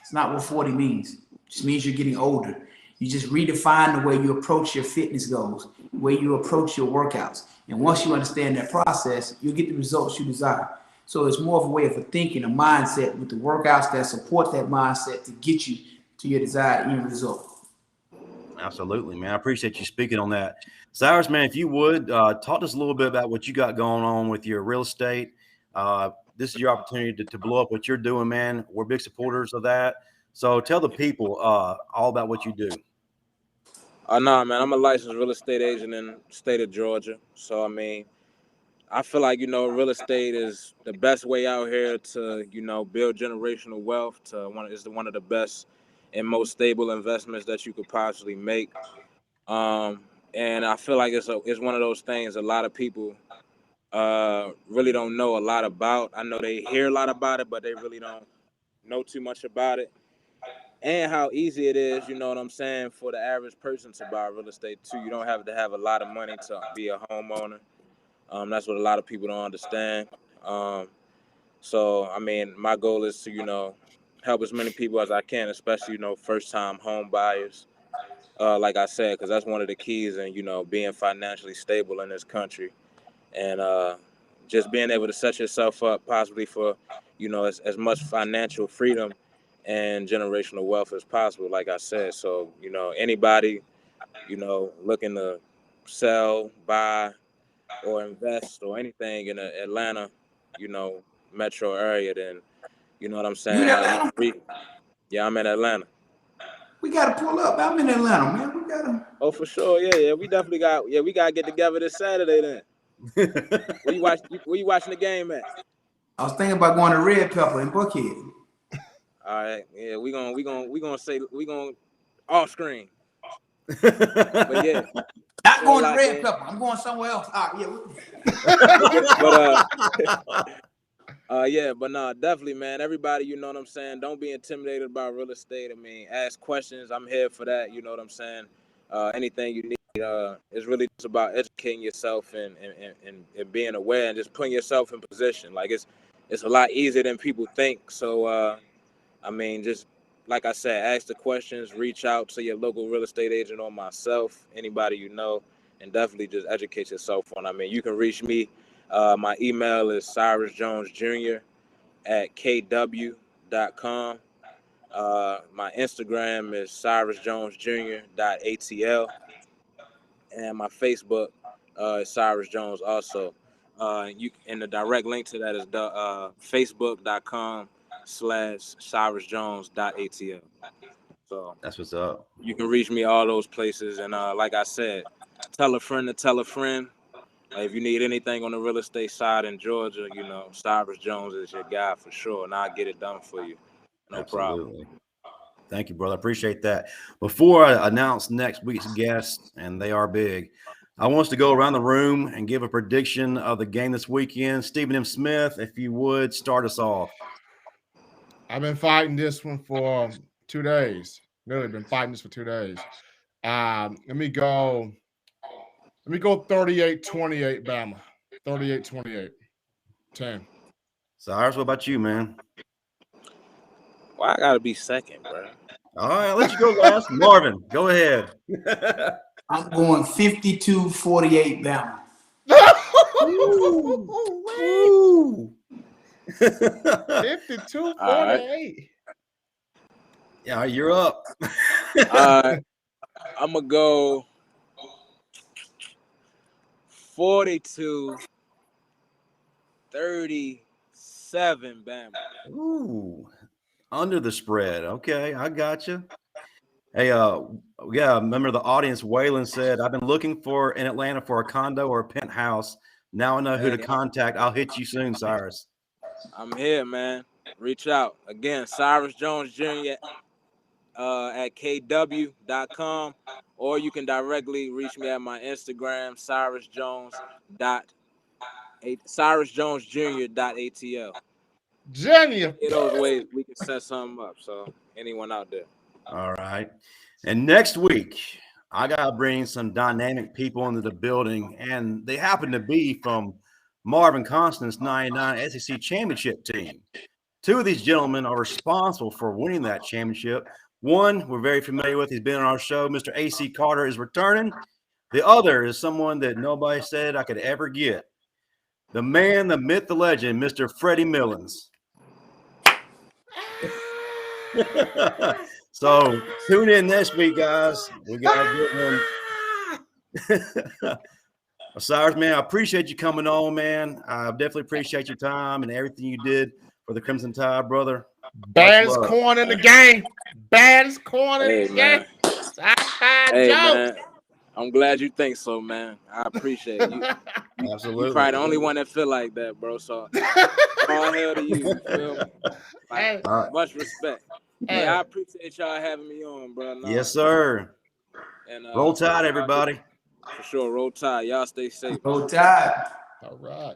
It's not what 40 means. It just means you're getting older. You just redefine the way you approach your fitness goals, the way you approach your workouts. And once you understand that process, you'll get the results you desire. So it's more of a way of thinking, a mindset with the workouts that support that mindset to get you to your desired end result. Absolutely, man. I appreciate you speaking on that. Cyrus, man, if you would, talk to us a little bit about what you got going on with your real estate. This is your opportunity to blow up what you're doing, man. We're big supporters of that. So tell the people all about what you do. Nah, man, I'm a licensed real estate agent in the state of Georgia. So, I mean, I feel like, real estate is the best way out here to, build generational wealth. It's one of the best and most stable investments that you could possibly make. And I feel like it's one of those things a lot of people really don't know a lot about. I know they hear a lot about it, but they really don't know too much about it. And how easy it is, you know what I'm saying, for the average person to buy real estate too. You don't have to have a lot of money to be a homeowner. That's what a lot of people don't understand. So, I mean, my goal is to, help as many people as I can, especially, first-time home buyers. Like I said, because that's one of the keys in, being financially stable in this country. And just being able to set yourself up possibly for, as much financial freedom and generational wealth as possible, like I said. So, anybody, looking to sell, buy, or invest or anything in the Atlanta, metro area, then you know what I'm saying. You in Atlanta? Yeah, I'm in Atlanta. We gotta pull up. I'm in Atlanta, man. We gotta. Oh, for sure. Yeah. We definitely got. Yeah, we gotta get together this Saturday then. Where you watching the game at? I was thinking about going to Red Pepper in Buckhead. All right. Yeah, we gonna off screen. But yeah. Not going to Red Pepper. I'm going somewhere else. All right, yeah. Yeah, but nah, definitely, man. Everybody, you know what I'm saying? Don't be intimidated about real estate. I mean, ask questions. I'm here for that. You know what I'm saying? Anything you need. It's really just about educating yourself and being aware and just putting yourself in position. Like it's a lot easier than people think. So, I mean, just like I said, ask the questions, reach out to your local real estate agent or myself, anybody you know, and definitely just educate yourself on. I mean, you can reach me. My email is Cyrus Jones Jr. at kw.com. My Instagram is cyrusjonesjr.atl. And my Facebook is Cyrus Jones also. And the direct link to that is facebook.com/cyrusjones.atl. So that's what's up. You can reach me all those places. And like I said, tell a friend to tell a friend. If you need anything on the real estate side in Georgia, Cyrus Jones is your guy for sure. And I'll get it done for you. No Absolutely. problem. Thank you, brother. I appreciate that. Before I announce next week's guests, and they are big, I want us to go around the room and give a prediction of the game this weekend. Stephen M. Smith, if you would, start us off. I've been fighting this one for 2 days. Literally been fighting this for 2 days. Let me go 38-28 Bama. 38-28. 10. Cyrus, what about you, man? Why I gotta be second, bro? All right, I'll let you go last. Marvin, go ahead. I'm going 52-48 Bama. Ooh. 52-48. Yeah, you're up. I'm gonna go 42-37 Bama. Ooh, under the spread. Okay, I got you. Hey, yeah, remember the audience, Waylon said, I've been looking for in Atlanta for a condo or a penthouse. Now I know who to contact. I'll hit you soon, Cyrus. I'm here, man. Reach out. Again, Cyrus Jones Jr. At kw.com, or you can directly reach me at my Instagram, CyrusJonesJr.atl. Junior. In those ways, we can set something up. So anyone out there. All right. And next week, I got to bring some dynamic people into the building, and they happen to be from Marvin Constant's 99 SEC championship team. Two of these gentlemen are responsible for winning that championship. One we're very familiar with. He's been on our show. Mr. A.C. Carter is returning. The other is someone that nobody said I could ever get. The man, the myth, the legend, Mr. Freddie Millens. So tune in next week, guys. We got a good one. Cyrus, man, I appreciate you coming on, man. I definitely appreciate your time and everything you did for the Crimson Tide, brother. Baddest corner in the game. Baddest corner in the man. game. Hey, man. I'm glad you think so, man. I appreciate you. Absolutely. You're probably the only one that feel like that, bro. So all hell to you. You feel me? Like, much respect. Hey, I appreciate y'all having me on, bro. Yes, sir. And Roll Tide, everybody. For sure. Roll Tide. Y'all stay safe. Roll Tide. All right.